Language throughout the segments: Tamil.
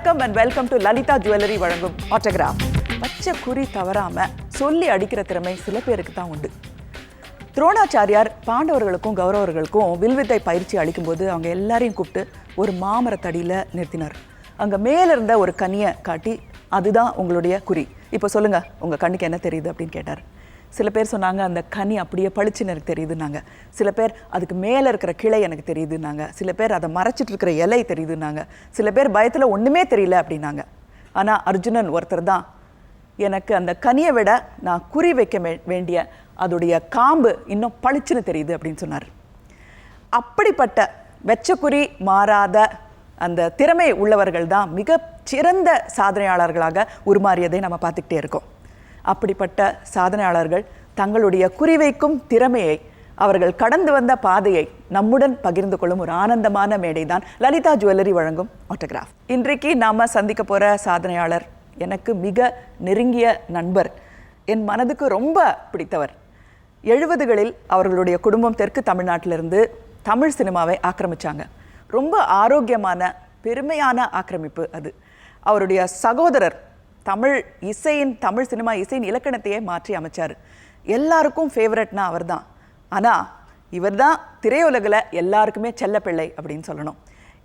வணக்கம் and welcome to Lalitha jewellery வழங்கும் ஆட்டோகிராஃப். பச்சை குறி தவறாம சொல்லி அடிக்கிற திறமை சில பேருக்கு தான் உண்டு. துரோணாச்சாரியார் பாண்டவர்களுக்கும் கௌரவர்களுக்கும் வில்வித்தை பயிற்சி அளிக்கும்போது அவங்க எல்லாரையும் கூப்பிட்டு ஒரு மாமரத்தடியில் நிறுத்தினார். அங்கே மேலே இருந்த ஒரு கனியை காட்டி, அதுதான் உங்களுடைய குறி, இப்போ சொல்லுங்கள் உங்கள் கண்ணுக்கு என்ன தெரியுது அப்படின்னு கேட்டார். சில பேர் சொன்னாங்க அந்த கனி அப்படியே பளிச்சுன்னு எனக்கு தெரியுதுன்னாங்க. சில பேர் அதுக்கு மேலே இருக்கிற கிளை எனக்கு தெரியுதுன்னாங்க. சில பேர் அதை மறைச்சிட்டு இருக்கிற இலை தெரியுதுன்னாங்க. சில பேர் பயத்தில் ஒன்றுமே தெரியல அப்படின்னாங்க. ஆனால் அர்ஜுனன் ஒருத்தர் தான், எனக்கு அந்த கனியை விட நான் குறி வைக்க வேண்டிய அதோடைய காம்பு இன்னும் பளிச்சுன்னு தெரியுது அப்படின்னு சொன்னார். அப்படிப்பட்ட வெச்ச குறி மாறாத அந்த திறமை உள்ளவர்கள் தான் மிக சிறந்த சாதனையாளர்களாக உருமாறியதை நம்ம பார்த்துக்கிட்டே இருக்கோம். அப்படிப்பட்ட சாதனையாளர்கள் தங்களுடைய குறிவைக்கும் திறமையை, அவர்கள் கடந்து வந்த பாதையை நம்முடன் பகிர்ந்து கொள்ளும் ஒரு ஆனந்தமான மேடை தான் லலிதா ஜுவல்லரி வழங்கும் ஆட்டோகிராஃப். இன்றைக்கு நாம் சந்திக்க போகிற சாதனையாளர் எனக்கு மிக நெருங்கிய நண்பர், என் மனதுக்கு ரொம்ப பிடித்தவர். 70களில் அவர்களுடைய குடும்பம் தெற்கு தமிழ்நாட்டிலிருந்து தமிழ் சினிமாவை ஆக்கிரமித்தாங்க. ரொம்ப ஆரோக்கியமான பெருமையான ஆக்கிரமிப்பு அது. அவருடைய சகோதரர் தமிழ் சினிமா இசையின் இலக்கணத்தையே மாற்றி அமைச்சார். எல்லாருக்கும் ஃபேவரட்னா அவர் தான். ஆனால் இவர் தான் திரையுலகில் எல்லாருக்குமே செல்லப்பிள்ளை அப்படின்னு சொல்லணும்.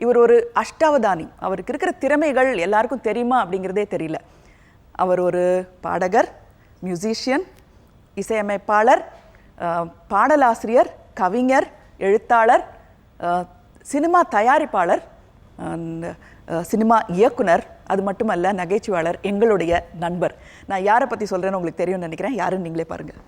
இவர் ஒரு அஷ்டாவதானி. அவருக்கு இருக்கிற திறமைகள் எல்லாருக்கும் தெரியுமா அப்படிங்கிறதே தெரியல. அவர் ஒரு பாடகர், மியூசிஷியன், இசையமைப்பாளர், பாடலாசிரியர், கவிஞர், எழுத்தாளர், சினிமா தயாரிப்பாளர், சினிமா இயக்குனர், அது மட்டுமல்ல நகைச்சுவாளர், எங்களுடைய நண்பர். நான் யாரை பற்றி சொல்கிறேன்னு உங்களுக்கு தெரியும்னு நினைக்கிறேன். யாருன்னு நீங்களே பாருங்கள்.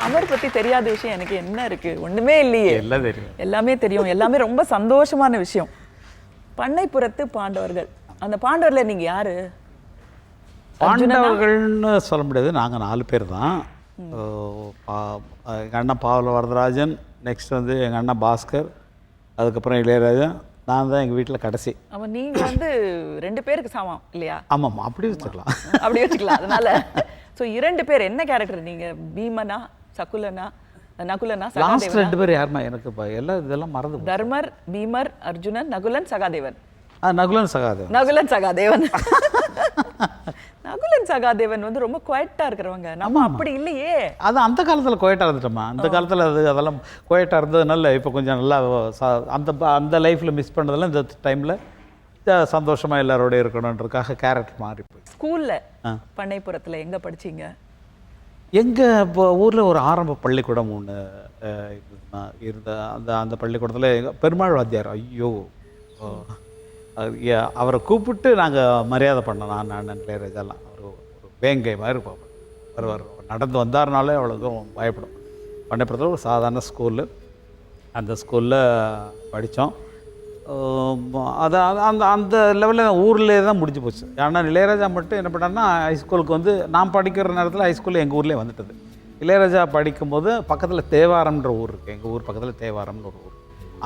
அவர் பற்றி தெரியாத விஷயம் எனக்கு என்ன இருக்கு? ஒண்ணுமே இல்லையே. எல்லாமே தெரியும். எல்லாமே ரொம்ப சந்தோஷமான விஷயம். பண்ணைப்புறத்து பாண்டவர்கள். அந்த பாண்டவர்ல நீங்க யாரு? பாண்டவர்கள்னு சொல்ல முடியாது. நாங்கள் 4 பேர் தான். எங்கள் அண்ணன் பாவல வரதராஜன், நெக்ஸ்ட் வந்து எங்கள் அண்ணன் பாஸ்கர், அதுக்கப்புறம் இளையராஜா, நான் தான் எங்கள் வீட்டில் கடைசி. அவன் நீங்கள் வந்து 2 பேருக்கு சமம் இல்லையா? ஆமாம், அப்படி வச்சுக்கலாம். அப்படி வச்சுக்கலாம். அதனால ஸோ 2 பேர் என்ன கேரக்டர்? நீங்கள் பீமனா, சகுலனா, நகுலனா, லாஸ்ட் 2 பேர் யாருமா? எனக்கு எல்லாம் இதெல்லாம் மறந்து. தர்மர், பீமர், அர்ஜுனன், நகுலன், சகாதேவன். நகுலன் சகாதேவன். நகுலன் சகாதேவன். நகுலன் சகாதேவன் வந்து ரொம்ப குவைட்டாக இருக்கிறவங்க. நம்ம அப்படி இல்லையே. அது அந்த காலத்தில் குவைட்டாக இருந்துட்டோமா? அந்த காலத்தில் அதெல்லாம் குவைட்டாக இருந்ததுனால இப்போ கொஞ்சம் நல்லா அந்த லைஃப்பில் மிஸ் பண்ணதெல்லாம் இந்த டைமில் சந்தோஷமாக எல்லாரோடய இருக்கணுன்றதுக்காக கேரக்டர் மாறி போய். ஸ்கூலில் பண்ணைப்புறத்தில் எங்கே படிச்சிங்க? எங்கள் இப்போ ஊரில் ஒரு ஆரம்ப பள்ளிக்கூடம் ஒன்று இருந்த அந்த பள்ளிக்கூடத்தில் எங்கள் பெருமாள் வாத்தியார், ஐயோ, அவரை கூப்பிட்டு நாங்கள் மரியாதை பண்ணோம். நான் இளையராஜாலாம் ஒரு வேங்கை மாதிரி பார்ப்போம். வருவார், நடந்து வந்தார்னாலே அவ்வளோ தூரம் பயப்படும். பண்ணைப்புறத்தில் ஒரு சாதாரண ஸ்கூலு, அந்த ஸ்கூலில் படித்தோம். அது அந்த லெவலில் ஊர்லேயே தான் முடிஞ்சு போச்சு. ஏன்னா இளையராஜா மட்டும் என்ன பண்ணார்னா, ஹைஸ்கூலுக்கு வந்து நான் படிக்கிற நேரத்தில் ஹைஸ்கூலில் எங்கள் ஊர்லேயே வந்துட்டது. இளையராஜா படிக்கும்போது பக்கத்தில் தேவாரம்ன்ற ஊர் இருக்குது. எங்கள் ஊர் பக்கத்தில் தேவாரம்னு ஒரு ஊர்.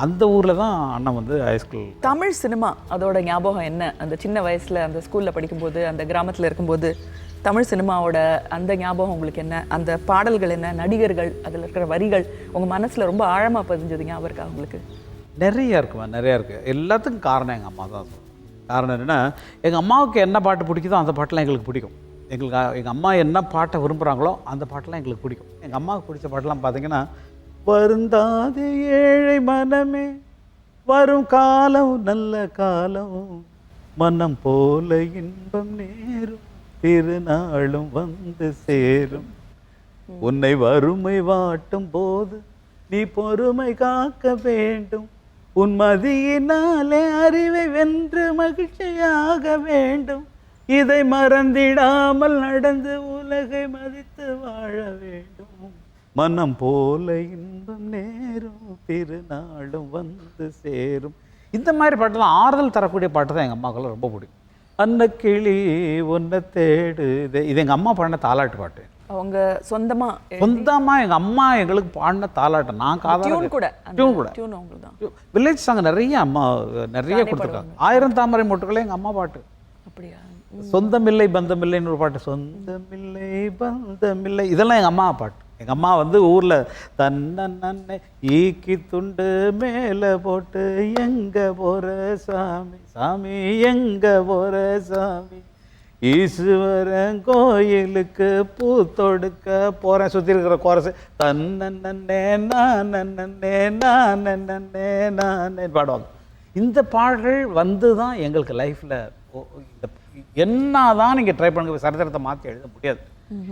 அந்த ஊரில் தான் அண்ணன் வந்து ஹைஸ்கூல். தமிழ் சினிமா அதோட ஞாபகம் என்ன? அந்த சின்ன வயசில் அந்த ஸ்கூலில் படிக்கும்போது, அந்த கிராமத்தில் இருக்கும்போது தமிழ் சினிமாவோட அந்த ஞாபகம் உங்களுக்கு என்ன? அந்த பாடல்கள் என்ன? நடிகர்கள், அதில் இருக்கிற வரிகள் உங்கள் மனசில் ரொம்ப ஆழமாக பதிஞ்சது ஞாபகம் இருக்கா உங்களுக்கு? நிறையா இருக்குமா, நிறையா இருக்குது. எல்லாத்துக்கும் காரணம் எங்கள் அம்மா தான். காரணம் என்னென்னா, எங்கள் அம்மாவுக்கு என்ன பாட்டு பிடிக்குதோ அந்த பாட்டெலாம் எங்களுக்கு பிடிக்கும். எங்கள் அம்மா என்ன பாட்டை விரும்புகிறாங்களோ அந்த பாட்டெலாம் எங்களுக்கு பிடிக்கும். எங்கள் அம்மாவுக்கு பிடிச்ச பாட்டெலாம் பார்த்தீங்கன்னா, வருந்தாது ஏழை மனமே, வரும் காலம் நல்ல காலம், மனம் போல இன்பம் நேரும், திருநாளும் வந்து சேரும், உன்னை வறுமை வாட்டும் போது நீ பொறுமை காக்க வேண்டும், உன் மதியினாலே அறிவை வென்று மகிழ்ச்சியாக வேண்டும், இதை மறந்திடாமல் நடந்து உலகை மதித்து வாழ வேண்டும், மனம் போல இன்பம் நேரும், திருநாளும் வந்து சேரும். இந்த மாதிரி பாட்டு தான், ஆறுதல் தரக்கூடிய பாட்டு தான் எங்கள் அம்மாவுக்கெல்லாம் ரொம்ப பிடிக்கும். அன்னக்கிளி ஒன்றை தேடு, இது எங்கள் அம்மா பாடின தாலாட்டு பாட்டு. அவங்க சொந்தமா எங்கள் அம்மா எங்களுக்கு பாடின தாலாட்டம் நான் டியூன் கூட டியூன் கூட டியூன் அவங்களுக்கு தான். வில்லேஜ் சாங் நிறைய அம்மா நிறைய கொடுத்துருக்காங்க. 1000 தாமரை மொட்டுகளே எங்கள் அம்மா பாட்டு. அப்படியா? சொந்தமில்லை பந்தமில்லைன்னு ஒரு பாட்டு, சொந்தமில்லை பந்தமில்லை, இதெல்லாம் எங்கள் அம்மா பாட்டு. எங்கள் அம்மா வந்து ஊரில் தன்னை ஈக்கி துண்டு மேலே போட்டு எங்கே போகிற சாமி சாமி எங்கே போகிற சாமி ஈஸ்வரன் கோயிலுக்கு பூ தொடுக்க போகிறேன் சுற்றி இருக்கிற கோரசு தன்னே நான் பாடுவாங்க. இந்த பாடல்கள் வந்து தான் எங்களுக்கு லைஃப்பில் என்ன தான் நீங்கள் ட்ரை பண்ணுங்க, சரித்திரத்தை மாற்றி எழுத முடியாது.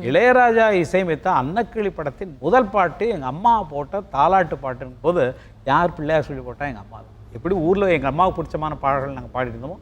இளையராஜா இசையமைத்த அன்னக்கிளி படத்தின் முதல் பாட்டு எங்கள் அம்மா போட்ட தாலாட்டு பாட்டுன்னு போது யார் பிள்ளையார் சொல்லி போட்டால் எங்கள் அம்மா தான். எப்படி ஊரில் எங்கள் அம்மாவுக்கு பிடிச்சமான பாடல்கள் நாங்கள் பாடிருந்தோமோ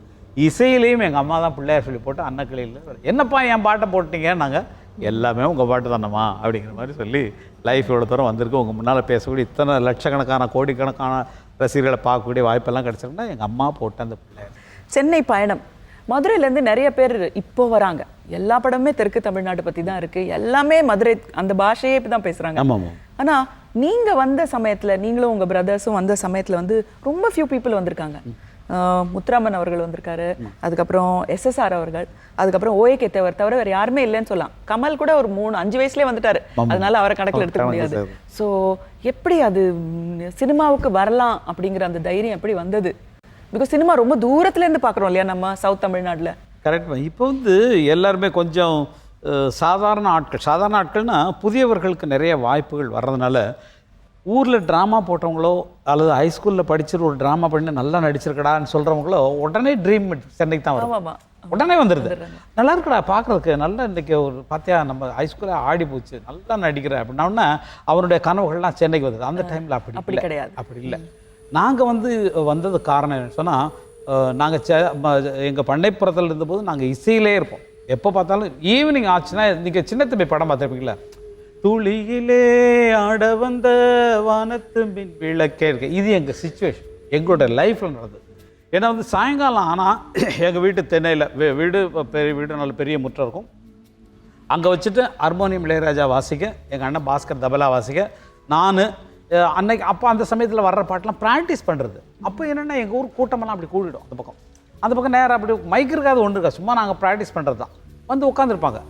இசையிலையும் எங்கள் அம்மா தான் பிள்ளையார் சொல்லி போட்டு அன்னக்கிளியில் என்னப்பா என் பாட்டை போட்டிங்க, நாங்கள் எல்லாமே உங்கள் பாட்டு தானம்மா அப்படிங்கிற மாதிரி சொல்லி லைஃப் இவ்வளோ தூரம் வந்திருக்கு. உங்கள் முன்னால் பேசக்கூடிய இத்தனை லட்சக்கணக்கான கோடிக்கணக்கான ரசிகர்களை பார்க்கக்கூடிய வாய்ப்பெல்லாம் கிடச்சிருக்குன்னா எங்கள் அம்மா போட்ட அந்த பிள்ளையார். சென்னை பயணம், மதுரையிலேருந்து நிறைய பேர் இப்போ வராங்க. எல்லா படமே தெற்கு தமிழ்நாடு பற்றி தான் இருக்குது. எல்லாமே மதுரை அந்த பாஷையே இப்போ தான் பேசுகிறாங்க. ஆமாம். ஆனால் நீங்கள் வந்த சமயத்தில், நீங்களும் உங்கள் பிரதர்ஸும் வந்த சமயத்தில் வந்து ரொம்ப ஃபியூ பீப்புள் வந்திருக்காங்க. முத்துராமன் அவர்கள் வந்திருக்காரு, அதுக்கப்புறம் SSR அவர்கள், அதுக்கப்புறம் OAK தவிர வேறு யாருமே இல்லைன்னு சொல்லலாம். கமல் கூட ஒரு 3-5 வயசுலேயே வந்துட்டாரு, அதனால அவரை கணக்கில் எடுத்துக்க முடியாது. ஸோ எப்படி அது சினிமாவுக்கு வரலாம் அப்படிங்கிற அந்த தைரியம் எப்படி வந்தது? பிகாஸ் சினிமா ரொம்ப தூரத்துலேருந்து பார்க்குறோம் இல்லையா நம்ம சவுத் தமிழ்நாட்டில். கரெக்ட். இப்போ வந்து எல்லாருமே கொஞ்சம் சாதாரண ஆட்கள்னா புதியவர்களுக்கு நிறைய வாய்ப்புகள் வர்றதுனால ஊரில் ட்ராமா போட்டவங்களோ அல்லது ஹைஸ்கூலில் படிச்சுட்டு ஒரு ட்ராமா பண்ணி நல்லா நடிச்சிருக்கடான்னு சொல்கிறவங்களோ உடனே ட்ரீம் சென்னைக்கு தான் வரும், உடனே வந்துடுது. நல்லா இருக்குடா பார்க்குறதுக்கு, நல்லா இன்றைக்கி ஒரு பார்த்தியா நம்ம ஹைஸ்கூலில் ஆடி போச்சு நல்லா நடிக்கிற அப்படின்னா அவனுடைய கனவுகள்லாம் சென்னைக்கு வந்தது. அந்த டைமில் அப்படி கிடையாது, அப்படி இல்லை. நாங்கள் வந்தது காரணம் என்னன்னு சொன்னால், நாங்கள் எங்கள் பண்ணைப்புறத்தில் இருந்தபோது நாங்கள் இசையிலே இருப்போம். எப்போ பார்த்தாலும் ஈவினிங் ஆச்சுன்னா, நீங்கள் சின்ன தம்பி படம் பார்த்துருப்பீங்களா, துளியிலே ஆட வந்த வானத்து மின் விளக்கே இருக்கு, இது எங்கள் சிச்சுவேஷன் எங்களோட லைஃப்பில் நடந்தது. ஏன்னா சாயங்காலம் ஆனால் எங்கள் வீட்டு தென்னையில் வீடு பெரிய வீடு, நல்ல பெரிய முற்றம் இருக்கும். அங்கே வச்சுட்டு ஹார்மோனியம் இளையராஜா வாசிக்க, எங்கள் அண்ணன் பாஸ்கர் தபலா வாசிக்க, நான் அன்னைக்கு அப்போ அந்த சமயத்தில் வர்ற பாட்டெலாம் ப்ராக்டிஸ் பண்ணுறது. அப்போ என்னென்னா எங்கள் ஊர் கூட்டமெல்லாம் அப்படி கூடிடும். அந்த பக்கம் நேராக அப்படி மைக் இருக்காது, ஒன்று இருக்கா, சும்மா நாங்கள் ப்ராக்டிஸ் பண்ணுறது தான். வந்து உட்காந்துருப்பாங்க.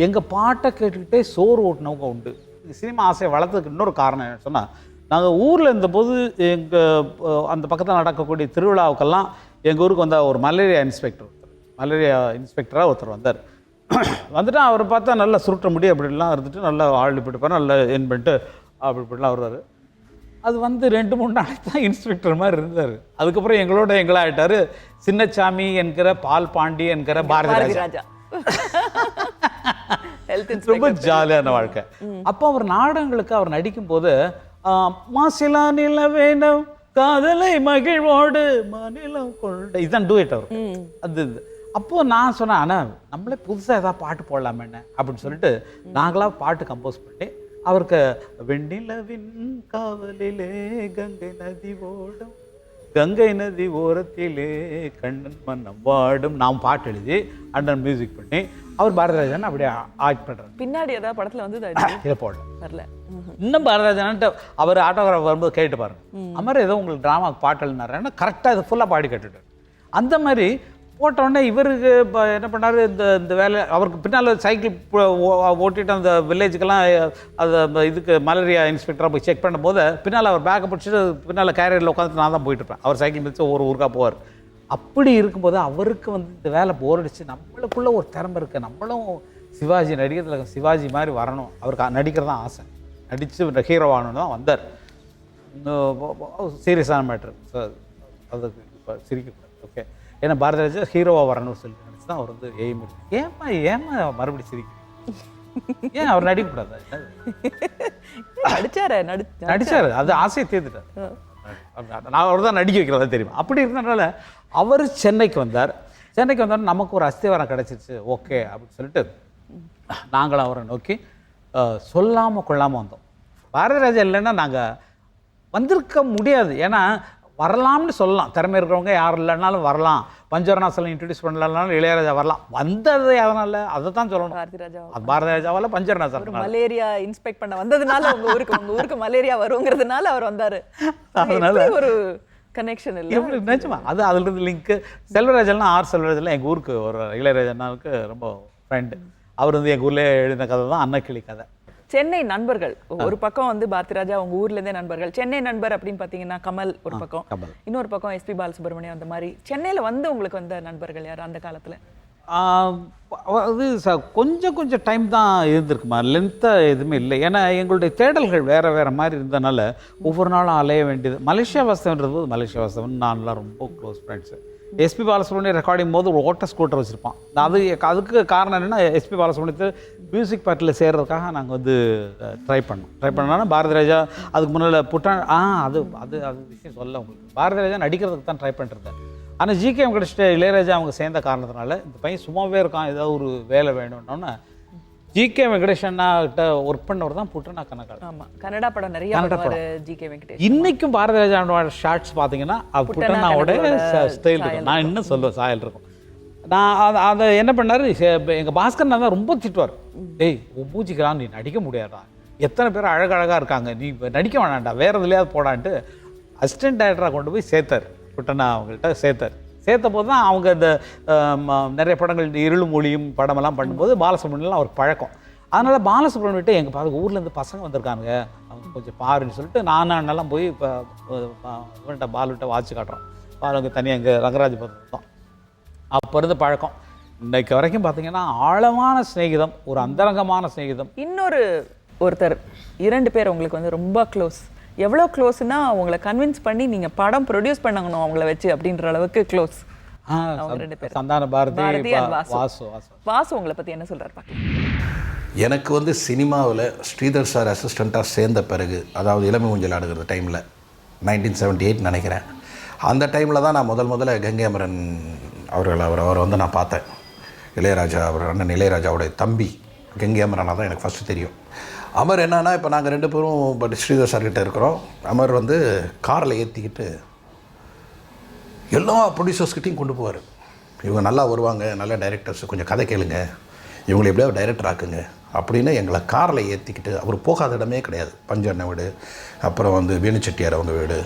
எங்கள் பாட்டை கேட்டுக்கிட்டே சோறு ஓட்டினவங்க உண்டு. சினிமா ஆசையை வளர்த்ததுக்கு இன்னொரு காரணம் என்னன்னு சொன்னால், நாங்கள் ஊரில் இருந்தபோது எங்கள் அந்த பக்கத்தில் நடக்கக்கூடிய திருவிழாவுக்கெல்லாம் எங்கள் ஊருக்கு வந்த ஒரு மலேரியா இன்ஸ்பெக்டராக ஒருத்தர் வந்தார். வந்துட்டு அவரை பார்த்தா நல்லா சுருட்ட முடி அப்படிலாம் இருந்துட்டு நல்லா ஆள் இப்படிப்பார், நல்லா என் பண்ணிட்டு அப்படிலாம் வருவார். அது 2-3 நாளைக்கு தான் இன்ஸ்பெக்டர் மாதிரி இருந்தார். அதுக்கப்புறம் எங்களை ஆகிட்டார் சின்னச்சாமி என்கிற பால் பாண்டி என்கிற பாரதி ராஜா. ரொம்ப ஜாலியான வாழ்க்கை. அப்போ அவர் நாடகங்களுக்கு அவர் நடிக்கும் போது மாசிலா நில வேணும் காதலை மகிழ்வோடு மாநிலம் கொண்ட இதுதான் டூயட் அவர். அது அப்போது நான் சொன்னேன், ஆனால் நம்மளே புதுசாக ஏதாவது பாட்டு போடலாமேன்னு அப்படின்னு சொல்லிட்டு நாங்களாக பாட்டு கம்போஸ் பண்ணி அவருக்கு வெண்ணிலவின் காவலிலே கங்கை நதி ஓடும், கங்கை நதி ஓரத்திலே கண்ணன் மன்னம் வாடும் நாம் பாட்டு எழுதி அண்ணன் மியூசிக் பண்ணி அவர் பாரதிராஜன் அப்படியே ஆக்ட் பண்ணுறாரு. பின்னாடி ஏதாவது படத்தில் வந்து இதை வரல. இன்னும் பாரதிராஜன்ட்டு அவர் ஆட்டோகிராஃப் வரும்போது கேட்டு பாருங்க, அது மாதிரி ஏதோ உங்களுக்கு ட்ராமாவுக்கு பாட்டு எழுதினாருன்னா கரெக்டாக இதை ஃபுல்லாக பாடி கேட்டுட்டார். அந்த மாதிரி போட்டோடனே இவருக்கு இப்போ என்ன பண்ணார், இந்த வேலை அவருக்கு பின்னால் சைக்கிள் ஓட்டிட்டு அந்த வில்லேஜுக்கெல்லாம் அது இதுக்கு மலேரியா இன்ஸ்பெக்டராக போய் செக் பண்ணும்போது பின்னால் அவர் பேக்கை பிடிச்சிட்டு பின்னால் கேரியரில் உட்காந்துட்டு நான் தான் போயிட்டுருப்பேன். அவர் சைக்கிள் மிதிச்சு ஒவ்வொரு ஊருக்காக போவார். அப்படி இருக்கும்போது அவருக்கு இந்த வேலை போர் அடிச்சு, நம்மளுக்குள்ள ஒரு திறமை இருக்குது, நம்மளும் சிவாஜி நடிக்கிறதுல சிவாஜி மாதிரி வரணும், அவருக்கு நடிக்கிறது தான் ஆசை, நடித்து ஹீரோ ஆகணும்னு தான் வந்தார். சீரியஸான மேட்ரு சார், அதுக்கு இப்போ சிரிக்கக்கூடாது. ஓகே, ஏன்னா பாரதிராஜா ஹீரோவாக வரணும்னு சொல்லி நினச்சி தான் அவர் எய்ம் இருக்கு. ஏமா மறுபடியும் சிரிக்க, ஏன் அவர் நடிக்கக்கூடாது? நடிச்சாரு, அது ஆசையை தீர்த்துட்டார். நான் அவர் தான் நடிக்க வைக்கிறதா தெரியுமா. அப்படி இருந்தனால அவர் சென்னைக்கு வந்தார். நமக்கு ஒரு அஸ்திவாரம் கிடச்சிருச்சு, ஓகே அப்படின்னு சொல்லிட்டு நாங்களும் அவரை நோக்கி சொல்லாமல் கொள்ளாமல் வந்தோம். பாரதிராஜா இல்லைன்னா நாங்கள் வந்திருக்க முடியாது. ஏன்னா வரலாம்னு சொல்லலாம். திறமை இருக்கிறவங்க யாரும் இல்லைனாலும் வரலாம். பஞ்சவர்ணாசலம் இன்ட்ரடியூஸ் பண்ணலனாலும் இளையராஜா வரலாம். வந்தது அதனால அதை தான் சொல்லணும். பாரதி ராஜாவால் பஞ்சவர்ணாசலம் மலேரியா இன்ஸ்பெக்ட் பண்ண வந்ததுனால உங்க ஊருக்கு மலேரியா வருங்கிறதுனால அவர் வந்தாரு. அதனால ஒரு கனெக்ஷன் இல்லை நிஜமா. அது அதுல இருந்து லிங்க். செல்வராஜன்லாம் செல்வராஜன்லாம் எங்கள் ஊருக்கு ஒரு இளையராஜனாவுக்கு ரொம்ப ஃப்ரெண்டு. அவர் வந்து எங்கள் ஊர்லேயே எழுதின கதை தான் அன்னக்கிளி கதை. சென்னை நண்பர்கள் ஒரு பக்கம் வந்து பாரதிராஜா உங்க ஊர்ல இருந்தே நண்பர்கள். சென்னை நண்பர் அப்படின்னு பாத்தீங்கன்னா கமல் ஒரு பக்கம், இன்னொரு பக்கம் எஸ்பி பாலசுப்ரமணியம். அந்த மாதிரி சென்னையில வந்து உங்களுக்கு வந்த நண்பர்கள் யார் அந்த காலத்துல? அது கொஞ்சம் டைம் தான் இருந்திருக்குமா, லென்த்தாக எதுவுமே இல்லை. ஏன்னா எங்களுடைய தேடல்கள் வேறு மாதிரி இருந்தனால ஒவ்வொரு நாளும் அலைய வேண்டியது. மலேசியா வாசவன்றது போது மலேசியா வாசவன் நான்லாம் ரொம்ப close friends. SP Balasubrahmanyam recording போது ஒரு ஓட்ட ஸ்கூட்டர் வச்சுருப்பான். அதுக்கு காரணம் என்னென்னா எஸ்பி பாலசுப்ரமணியத்தை மியூசிக் பார்ட்டியில் சேர்றதுக்காக நாங்கள் வந்து ட்ரை பண்ணோன்னா பாரதி ராஜா அதுக்கு முன்னால் புட்டான் அது அது அது விஷயம் சொல்ல உங்களுக்கு. பாரதி ராஜா நடிக்கிறதுக்கு தான் ட்ரை பண்ணிருந்தேன். ஆனால் ஜிகே கிட்ட இளையராஜா அவங்க சேர்ந்த காரணத்தினால இந்த பையன் சும்மாவே இருக்கான், ஏதாவது ஒரு வேலை வேணும்னோன்னா ஜிகே வெங்கடேஷன்கிட்ட ஒர்க் பண்ணவர் தான் புட்டனா கனகால். ஆமாம், கன்னடா படம் நிறைய ஜிகே வெங்கடேஷ். இன்னைக்கும் பாரதி ராஜாவோட ஷார்ட்ஸ் பார்த்தீங்கன்னா புட்டனாவோட ஸ்டைல் இருக்கும். நான் இன்னும் சொல்லுவேன் சாயல் இருக்கும். நான் அதை என்ன பண்ணார், எங்கள் பாஸ்கர் தான் ரொம்ப திட்டுவார். டேய் பூஜிக்கிறான், நீ நடிக்க முடியாதா, எத்தனை பேர் அழகழகாக இருக்காங்க, நீ நடிக்க வேணாண்டா, வேறு எதுலையாவது போடான்ட்டு அசிஸ்டன்ட் டைரக்டராக கொண்டு போய் சேர்த்தார். புட்டனா அவங்கள்ட்ட சேர்த்த போது தான் அவங்க இந்த நிறைய படங்கள் இருளும் மொழியும் படமெல்லாம் பண்ணும்போது பாலசுப்ரமணியம்லாம் அவருக்கு பழக்கம். அதனால் பாலசுப்ரமணியன்ட்டு எங்கள் பாருங்க ஊர்லேருந்து பசங்க வந்திருக்காங்க, அவங்க கொஞ்சம் பாருன்னு சொல்லிட்டு நானெல்லாம் போய் இப்போ இவன்கிட்ட பாலுகிட்ட வாட்சி காட்டுறோம். பாலுங்க தனியாக எங்கள் ரங்கராஜ் பார்த்தோம். அப்போ இருந்த பழக்கம் இன்னைக்கு வரைக்கும் பார்த்தீங்கன்னா ஆழமான சிநேகிதம், ஒரு அந்தரங்கமான சிநேகிதம். இன்னொரு ஒருத்தர் 2 பேர் உங்களுக்கு வந்து ரொம்ப க்ளோஸ். எவ்வளோ க்ளோஸ்னா உங்களை கன்வின்ஸ் பண்ணி நீங்கள் படம் ப்ரொடியூஸ் பண்ணணும் அவங்கள வச்சு அப்படின்ற அளவுக்கு க்ளோஸ். சந்தான பாரதி, வாசு உங்களை பற்றி என்ன சொல்கிறார் பார்க்கலாம். எனக்கு வந்து சினிமாவில் ஸ்ரீதர் சார் அசிஸ்டண்ட்டாக சேர்ந்த பிறகு, அதாவது இளமை ஊஞ்சல் ஆடுகிற டைமில் 1978 நினைக்கிறேன், அந்த டைமில் தான் நான் முதல்ல கங்கை அமரன் அவரை வந்து நான் பார்த்தேன். இளையராஜா, அவர் அண்ணன் இளையராஜாவுடைய தம்பி கங்கை அமரனாக தான் எனக்கு ஃபஸ்ட்டு தெரியும். அமர் என்னன்னா, இப்போ நாங்கள் 2 பேரும் ஸ்ரீதர் சார்கிட்ட இருக்கிறோம். அமர் வந்து காரில் ஏற்றிக்கிட்டு எல்லா ப்ரொடியூசர்ஸ்கிட்டையும் கொண்டு போவார். இவங்க நல்லா வருவாங்க, நல்ல டைரக்டர்ஸ், கொஞ்சம் கதை கேளுங்க, இவங்களை எப்படியாவது டைரக்டர் ஆக்குங்க அப்படின்னு எங்களை காரில் ஏற்றிக்கிட்டு. அவர் போகாத இடமே கிடையாது. பஞ்சண்ண வீடு, அப்புறம் வந்து வேணுச்செட்டியார் அவங்க வீடு,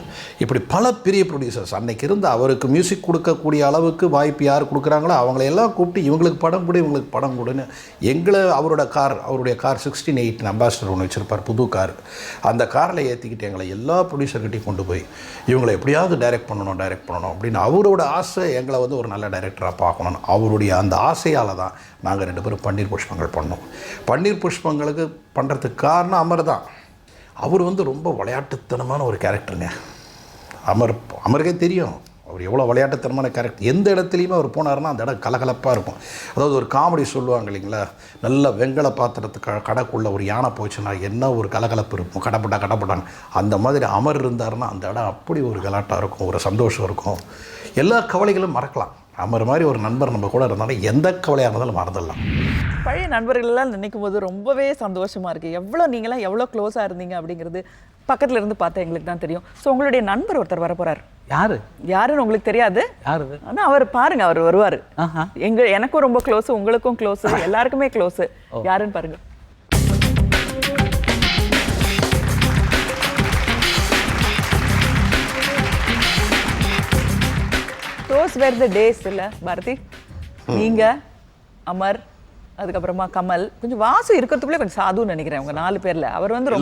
இப்படி பல பெரிய ப்ரொடியூசர்ஸ் அன்றைக்கி இருந்து அவருக்கு மியூசிக் கொடுக்கக்கூடிய அளவுக்கு வாய்ப்பு யார் கொடுக்குறாங்களோ அவங்களையெல்லாம் கூப்பிட்டு இவங்களுக்கு படம் கொடு, இவங்களுக்கு படம் கொடுன்னு அவருடைய கார் 16-8 அம்பாசிடர் ஒன்று வச்சுருப்பார், புது கார். அந்த காரில் ஏற்றிக்கிட்டு எங்களை எல்லா ப்ரொடியூசர்கிட்டையும் கொண்டு போய் இவங்களை எப்படியாவது டைரக்ட் பண்ணணும் அப்படின்னு அவரோட ஆசை எங்களை வந்து ஒரு நல்ல டைரக்டராக பார்க்கணும். அவருடைய அந்த ஆசையால் தான் நாங்கள் 2 பேரும் பன்னீர் புஷ்பங்கள் பண்ணோம். பன்னீர் புஷ்பங்களுக்கு பண்ணுறதுக்கு காரணம் அமர் தான். அவர் வந்து ரொம்ப விளையாட்டுத்தனமான ஒரு கேரக்டருங்க. அமருக்கே தெரியும் அவர் எவ்வளோ விளையாட்டுத்தனமான கேரக்டர். எந்த இடத்துலையுமே அவர் போனார்னா அந்த இடம் கலகலப்பாக இருக்கும். அதாவது ஒரு காமெடி சொல்லுவாங்க இல்லைங்களா, நல்ல வெங்கல பாத்திரத்துக்கு கடைக்குள்ளே ஒரு யானை போச்சுன்னா என்ன ஒரு கலகலப்பு இருக்கும், கடப்பட்டாங்க. அந்த மாதிரி அமர் இருந்தார்னா அந்த இடம் அப்படி ஒரு கலாட்டாக இருக்கும், ஒரு சந்தோஷம் இருக்கும், எல்லா கவலைகளும் மறக்கலாம். அமர் மாதிரி ஒரு நண்பர் நம்ம கூட இருந்தாலும் எந்த கவலையாக இருந்தாலும் மறந்துடலாம். பழைய நண்பர்களெல்லாம் நினைக்கும் போது ரொம்பவே சந்தோஷமாக இருக்குது. நீங்களாம் எவ்வளோ க்ளோஸாக இருந்தீங்க அப்படிங்கிறது பக்கத்தில் இருந்து பார்த்தா எங்களுக்கு தான் தெரியும். ஸோ உங்களுடைய நண்பர் ஒருத்தர் வர போகிறார். யாருன்னு உங்களுக்கு தெரியாது, ஆனால் அவர் பாருங்க, அவர் வருவார். எனக்கும் ரொம்ப க்ளோஸு, உங்களுக்கும் க்ளோஸு, எல்லாருக்குமே க்ளோஸு. யாருன்னு பாருங்க. Those were the days இல்ல பாரதி? நீங்க, அமர், அதுக்கப்புறமா கமல், கொஞ்சம் வாசு இருக்கிறதுக்குள்ளே கொஞ்சம் சாதுன்னு நினைக்கிறேன் உங்க 4 பேர்ல. அவர் வந்து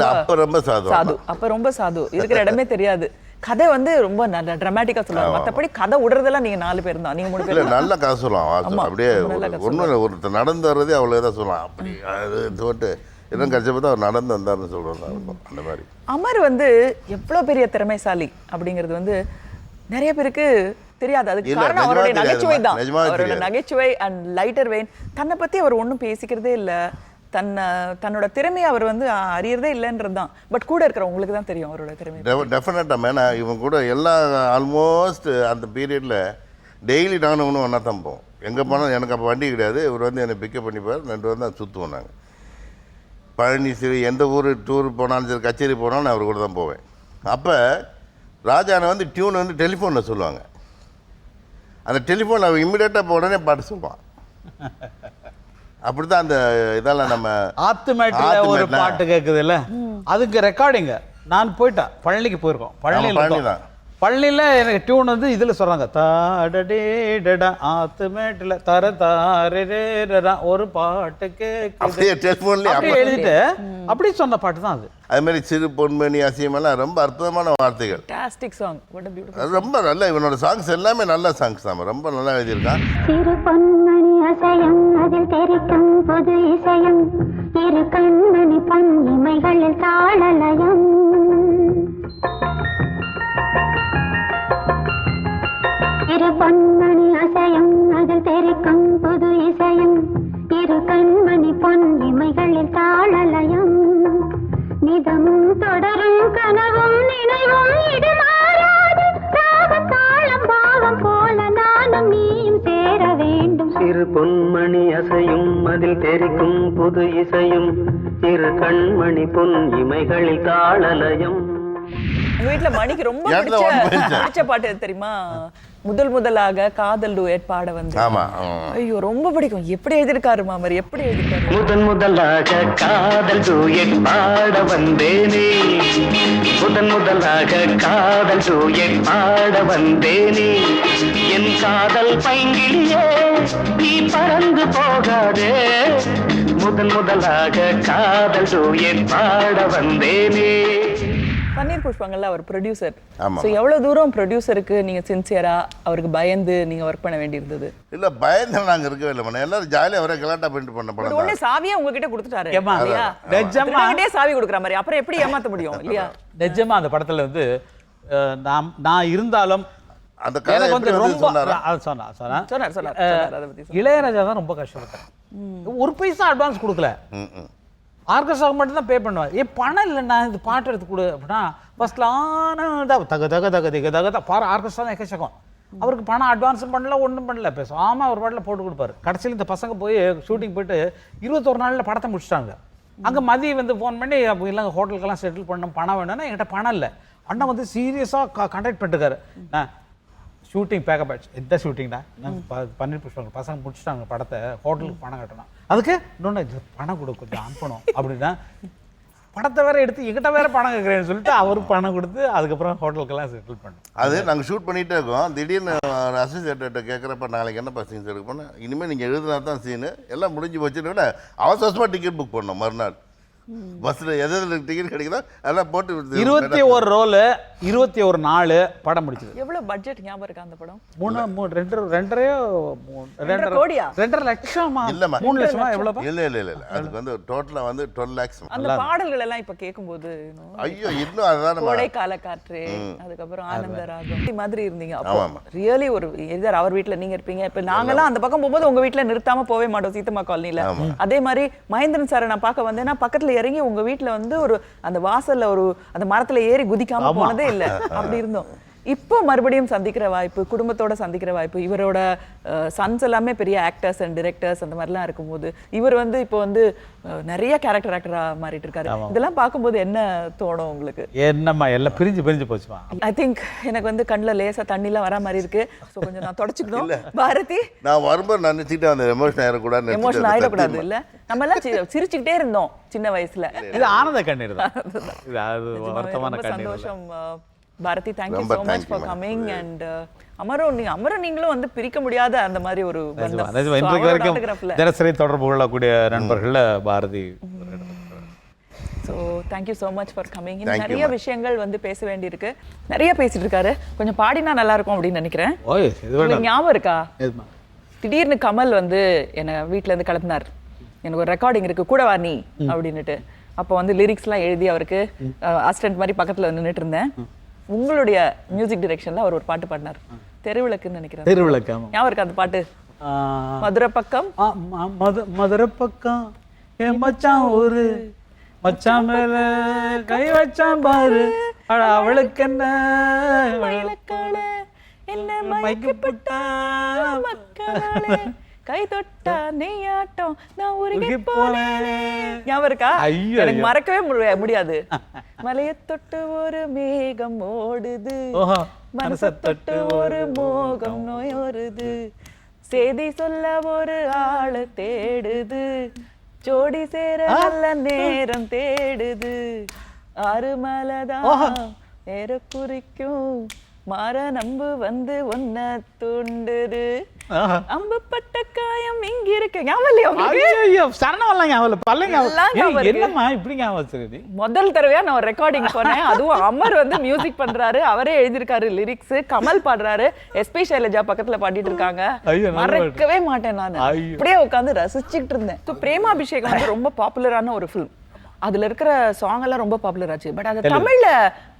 ரொம்ப சாது. அப்ப ரொம்ப சாது, இருக்கிற இடமே தெரியாது. கதை வந்து ரொம்ப நல்ல டிராமாட்டிக்கா சொல்லுவாங்க. மற்றபடி கதை விடுறதெல்லாம் நீங்க 4 பேர் தான். நீங்க 3 பேர் நல்ல கதை சொல்லலாம். அப்படியே ஒருத்தர் நடந்து வர்றதே அவ்வளோ தான் சொல்லலாம். அப்படி அது தோட்டு எதுவும் கட்சி பார்த்தா அவர் நடந்து வந்தார்னு சொல்கிறோம். அந்த மாதிரி அமர் வந்து எவ்வளோ பெரிய திறமைசாலி அப்படிங்கிறது வந்து நிறைய பேருக்கு தெரியாது. அதுக்கு காரணம் அவருடைய நகைச்சுவை தான். அவரோட நகைச்சுவை அண்ட் லைட்டர் வெயின். தன்னை பற்றி அவர் ஒன்றும் பேசிக்கிறதே இல்லை. தன்னோட திறமையை அவர் வந்து அறியறதே இல்லைன்றது தான். பட் கூட இருக்கிற உங்களுக்கு தான் தெரியும் அவரோட திறமை. டெஃபினட்டாக மேனா இவங்க கூட எல்லாம் ஆல்மோஸ்ட் அந்த பீரியடில் டெய்லி நானும் ஒன்றும் ஒன்றா தான் போவோம். எங்கே போனால் எனக்கு அப்போ வண்டி கிடையாது. இவர் வந்து என்னை பிக்கப் பண்ணிப்பார். 2 பேரும் தான் சுற்றுவோம். நாங்கள் பழனி சரி எந்த ஊர் டூர் போனாலும் சரி, கச்சேரி போனாலும் நான் அவர் கூட தான் போவேன். அப்போ ராஜானை வந்து டியூன் வந்து டெலிஃபோனில் சொல்லுவாங்க. அந்த டெலிஃபோன் அவன் இம்மிடியேட்டாக உடனே பாட்டு சொல்லுவான். அப்படிதான் அந்த இதெல்லாம் நம்ம ஆத்துமேட்டில் ஒரு பாட்டு கேட்குதுல்ல, அதுக்கு ரெக்கார்டிங்க நான் போயிட்டேன். பழனிக்கு போயிருக்கோம். பழனியில் எனக்கு டியூன் வந்து இதில் சொல்கிறாங்க, தாடடே டடா ஆத்துமேட்டில் தர தாரா ஒரு பாட்டு அப்படியே டெலிஃபோன்லேயே அப்படியே எழுதிட்டு அப்படி சொன்ன பாட்டு தான் அது. அது மாதிரி சிறு பொன்மணி அசியமெல்லாம் ரொம்ப அற்புதமான வார்த்தைகள். அது ரொம்ப நல்ல, இவனோட சாங்ஸ் எல்லாமே நல்ல சாங்ஸ் தான், ரொம்ப நல்லா எழுதியிருக்கான். சிறு பொன்மணி அசையம் அதில் தெரிக்கும் புது இசையம், இரு கண்மணி பொன் இமைகளில் தாளலயம். இரு பொன்மணி அசையம் அதில் தெரிக்கும் புது இசையம், இரு கண்மணி பொன் இமைகளில் தாளலயம். நிதமும் தொடரும் கனவும் நினைவும் இடமாறாது, ராகம் தாளம் பாவம் போல நானும் நீயும் சேர வேண்டும். சிறு பொன்மணி அசையும் அதில் தெரிக்கும் புது இசையும், இரு கண்மணி பொன் இமைகளில் தாளலயம். வீட்டுல மணிக்கு ரொம்ப பிடிச்ச பாட்டு தெரியுமா? முதலாக காதல் டூயட் பாட வந்து, ஐயோ ரொம்ப பிடிக்கும். எப்படி எழுதிருக்காரு மாமர், எப்படி எழுதிருக்காரு. முதலாக காதல் டூயட் பாட வந்தேனே, முதலாக காதல் டூயட் பாட வந்தேனே, என் காதல் பைங்கிலியே நீ பறந்து போகாதே, முதலாக காதல் டூயட் பாட வந்தேனே. பன்னீர் புஷ்பங்கள்ல அவர் ப்ரொடியூசர். ஸோ எவ்வளவு தூரம் ப்ரொடியூசருக்கு நீங்க சின்சியரா அவருக்கு பயந்து நீங்க ஒர்க் பண்ண வேண்டியிருந்தது? இல்ல பயந்து நாங்க இருக்கவே இல்லை, பண்ண எல்லாரும் ஜாலியா அவரை கலாட்டா பண்ணிட்டு பண்ண படம். உடனே சாவியை உங்ககிட்ட கொடுத்துட்டாரு இல்லையா? நிஜமாவே சாவி கொடுக்குற மாதிரி, அப்புறம் எப்படி ஏமாத்த முடியும் இல்லையா? நிஜமா அந்த படத்துல வந்து நான் இருந்தாலும் அந்த கதை வந்து ரொம்ப சொன்னார். இளையராஜா தான் ரொம்ப கஷ்டப்பட்டார். ஒரு பைசா அட்வான்ஸ் கொடுக்கல, ஆர்கெஸ்ட்ராக்கு மட்டும் தான் பே பண்ணுவார். பணம் இல்லைண்ணா இந்த பாட்டு எடுத்து கொடு அப்படின்னா ஃபர்ஸ்ட்லாம் தக தக தக திக தக பாரு ஆர்கெஸ்ட்ரா தான் எக்கச்சக்கம். அவருக்கு பணம் அட்வான்ஸும் பண்ணல, ஒன்றும் பண்ணல, பேசாமல் ஒரு பாட்டில் போட்டு கொடுப்பாரு. கடைசியில் இந்த பசங்க போய் ஷூட்டிங் போயிட்டு 21 நாளில் படத்தை முடிச்சிட்டாங்க. அங்கே மதிய வந்து ஃபோன் பண்ணி அப்போ இல்லைங்க ஹோட்டலுக்கெல்லாம் செட்டில் பண்ணணும், பணம் வேணும்னா என்கிட்ட பணம் இல்லை. அண்ணன் வந்து சீரியஸாக கண்டக்ட் பண்ணிட்டுருக்காரு. ஷூட்டிங் பேக்கப் ஆயிடுச்சு. எந்த ஷூட்டிங்டா? பன்னீர் புஷ்பங்க பசங்க முடிச்சுட்டாங்க படத்தை, ஹோட்டலுக்கு பணம் கட்டணும், அதுக்கு இன்னொன்று பணம் கொடு கொஞ்சம் அனுப்பணும் அப்படின்னா படத்தை வேற எடுத்து எங்கிட்ட வேற பணம் கேட்குறேன்னு சொல்லிட்டு அவருக்கு பணம் கொடுத்து அதுக்கப்புறம் ஹோட்டலுக்கெல்லாம் செட்டில் பண்ணோம். அது நாங்கள் ஷூட் பண்ணிகிட்டே இருக்கோம். திடீர்னு அசிஸ்டன்ட்ட கேட்குறப்ப நாளைக்கு என்னப்பா சீன்ஸ் எடுக்க போனால், இனிமேல் நீங்கள் எழுதுனா தான் சீனு எல்லாம் முடிஞ்சு வச்சுட்டு விட அவசரமாக டிக்கெட் புக் பண்ணோம். மறுநாள் பஸ்ஸில் எதில் டிக்கெட் கிடைக்குதோ அதெல்லாம் போட்டு 21 ரோலு 21 நாள் படம் முடிச்சது. எவ்வளோ பட்ஜெட் ஞாபகம் இருக்கா அந்த படம்? 2.5 கோடியா? 2.5 லட்சமா? இல்லைம்மா 3 லட்சமா எவ்வளோ? இல்லை அதுக்கு வந்து டோட்டலாக வந்து 12 lakhs. அந்த பாடல்கள் எல்லாம் இப்போ கேட்கும்போது ஐயோ இன்னும் அதுதான் கோடைக்கால காற்று, அதுக்கப்புறம் ஆனந்த ராகம் மாதிரி இருந்தீங்க. அப்போ ரியலி ஒரு எதிர் அவர் வீட்டில் நீங்கள் இருப்பீங்க. இப்போ நாங்கெல்லாம் அந்த பக்கம் போகும்போது உங்கள் வீட்டில் நிறுத்தாமல் போவே மாட்டோம் சீத்தம்மா காலனியில். அதே மாதிரி மகேந்திரன் சாரை நான் பார்க்க வந்தேன்னா பக்கத்தில் இறங்கி உங்க வீட்டுல வந்து ஒரு அந்த வாசல்ல ஒரு அந்த மரத்துல ஏறி குதிக்காம போனதே இல்ல, அப்படி இருந்தோம். இப்போ மறுபடியும் சந்திக்கிற வாய்ப்பு, குடும்பத்தோட சந்திக்கிற வாய்ப்பு, இவரோட சன்ஸ் எல்லாமே பெரிய ஆக்டர்ஸ் அண்ட் டிரெக்டர்ஸ் அந்த மாதிரிலாம் இருக்கும்போது இவர் வந்து இப்போ வந்து நிறைய ஆக்டரா மாறிட்டு இருக்காரு. இதெல்லாம் பார்க்கும்போது என்ன தோணும் உங்களுக்கு? என்னம்மா எல்லாம் பிரிஞ்சு போச்சுமா. ஐ திங்க் எனக்கு வந்து கண்ணில் லேசா தண்ணிலாம் வர மாதிரி இருக்கு. ஸோ கொஞ்சம் நான் தொடச்சிக்கணும். பாரதி நான் வரும்போது நினைச்சிட்டு அந்த எமோஷன் ஆயிடக்கூடாது இல்ல, நம்ம எல்லாம் சிரிச்சுக்கிட்டே இருந்தோம் சின்ன வயசுல. இது ஆனந்த கண்ணீர் தான், இது அது வருத்தமான கண்ணீர். சந்தோஷம் Bharathi, thank you so much for coming. and Amaran நீங்களும் வந்து பிரிக்க முடியாத அந்த மாதிரி ஒரு பந்தம். இன்றைக்கு வரைக்கும் தினசரி தொடர்பு கொள்ளக்கூடிய நண்பர்கள்ல Bharathi. So thank you so much for coming. இன்னும் நிறைய விஷயங்கள் வந்து பேச வேண்டியிருக்கு, நிறைய பேசிட்டு இருக்காரு. கொஞ்சம் பாடினா நல்லா இருக்கும் அப்படின்னு நினைக்கிறேன். ஞாபகம் இருக்கா? திடீர்னு கமல் வந்து என்னை வீட்டில இருந்து கிளப்பினார். எனக்கு ஒரு ரெக்கார்டிங் இருக்கு கூட வா நீ அப்படின்னுட்டு. அப்போ வந்து லிரிக்ஸ்லாம் எழுதி அவருக்கு அசிஸ்டன்ட் மாதிரி பக்கத்தில் நின்றுட்டு இருந்தேன். உங்களுடைய மியூசிக் டைரக்ஷன்ல அவர் ஒரு பாட்டு பாடினார், தெருவிளக்குன்னு நினைக்கிறேன். தெருவிளக்கு ஞாபகம் இருக்கா அந்த பாட்டு? மதுரை பக்கம் மதுரை பக்கம் என் மச்சான் ஒரு மச்சான் மேல கை வச்சான் பாரு, அவளுக்கு என்ன என்ன மயக்கப்பட்டா கை தொட்டா நெய்யாட்டம் நான் உருகி உருகி போனேனே. ஞாபகம் இருக்கா? ஐயோ, எனக்கு ஐயோ. மறக்கவே முடியாது. மலையை தொட்டு ஒரு மேகம் ஓடுது, ஓஹோ. மனசை தொட்டு ஒரு மோகம் நோய் வருது, செய்தி சொல்ல ஒரு ஆளு தேடுது, ஜோடி சேர நல்ல நேரம் தேடுது, ஆறு மலைதான் நேர குறிக்கும், மாற நம்பு வந்து ஒன்ன தூண்டுது, அம்பு பட்ட காயம் இங்க இருக்கு. ஞாபகம் இல்லையா உங்களுக்கு? ஐயோ, சரணவெல்லாம் ஞாபகம் இல்ல, பல்ல ஞாபகம். எல்லாம் ஞாபகம் ஏய், இருக்கு. என்னம்மா இப்படி ஞாபகம் வச்சிருக்கீ? முதல் தடவையா நான் ரெக்கார்டிங் போனேன். அதுவும் அமர் வந்து மியூசிக் பண்றாரு, அவரே எழுதியிருக்காரு லிரிக்ஸ், கமல் பாடுறாரு, எஸ்பி சைலஜா பக்கத்துல பாடிட்டு இருக்காங்க. ஐயோ, நல்ல மறக்கவே மாட்டேன் நான். ஐயோ. அப்படியே உட்காந்து ரசிச்சுட்டு இருந்தேன். பிரேமாபிஷேகம் வந்து ரொம்ப பாப்புலரான ஒரு ஃபிலிம். அதுல இருக்கிற சாங் எல்லாம் ரொம்ப பாப்புலர் ஆச்சு. பட் அதை தமிழ்ல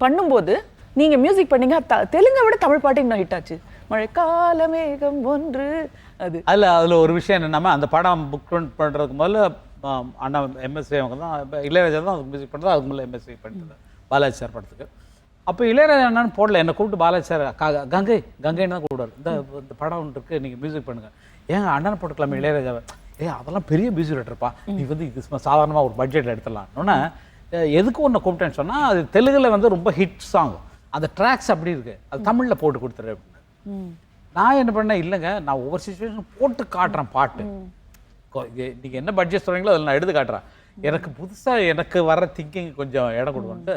பண்ணும்போது நீங்க மியூசிக் பண்ணீங்க, தெலுங்கை விட தமிழ் பாட்டு இன்னும் ஹிட் ஆச்சு. மழைக்கால மேகம் ஒன்று. அதுல ஒரு விஷயம் என்னன்னா, அந்த படம் புக் பண்றதுக்கு முதல்ல அண்ணா எம்எஸ்வி அவங்க தான், இளையராஜா தான் அதுக்கு மியூசிக் பண்ணுறது. அதுக்கு முதல்ல எம்எஸ்வி பண்ணிட்டு பாலாஜி சார் படத்துக்கு. அப்போ இளையராஜா என்னன்னு போடல, என்னை கூப்பிட்டு பாலாஜி சார் கங்கைன்னு தான் கூப்பிடுவார். இந்த படம் ஒன்று இருக்குது, நீங்கள் மியூசிக் பண்ணுங்கள். ஏங்க அண்ணனை போட்டுக்கலாமே இளையராஜாவை? அதெல்லாம் பெரிய மியூசிக் டைரக்டர்ப்பா, நீ வந்து இது சாதாரணமாக ஒரு பட்ஜெட்டில் எடுத்துடலாம்னு. எதுக்கு ஒன்று கூப்பிட்டேன்னு சொன்னால், அது தெலுங்குல வந்து ரொம்ப ஹிட் சாங், அந்த ட்ராக்ஸ் அப்படி இருக்கு, அது தமிழில் போட்டு கொடுத்துரு அப்படின்னு. நான் என்ன பண்ணேன், இல்லைங்க நான் ஒவ்வொரு சுச்சுவேஷன் போட்டு காட்டுறேன் பாட்டு, நீங்கள் என்ன பட்ஜெட் சொல்கிறீங்களோ அதில் நான் எடுத்து காட்டுறேன், எனக்கு புதுசாக எனக்கு வர திங்கிங் கொஞ்சம் இடம் கொடுக்குன்ட்டு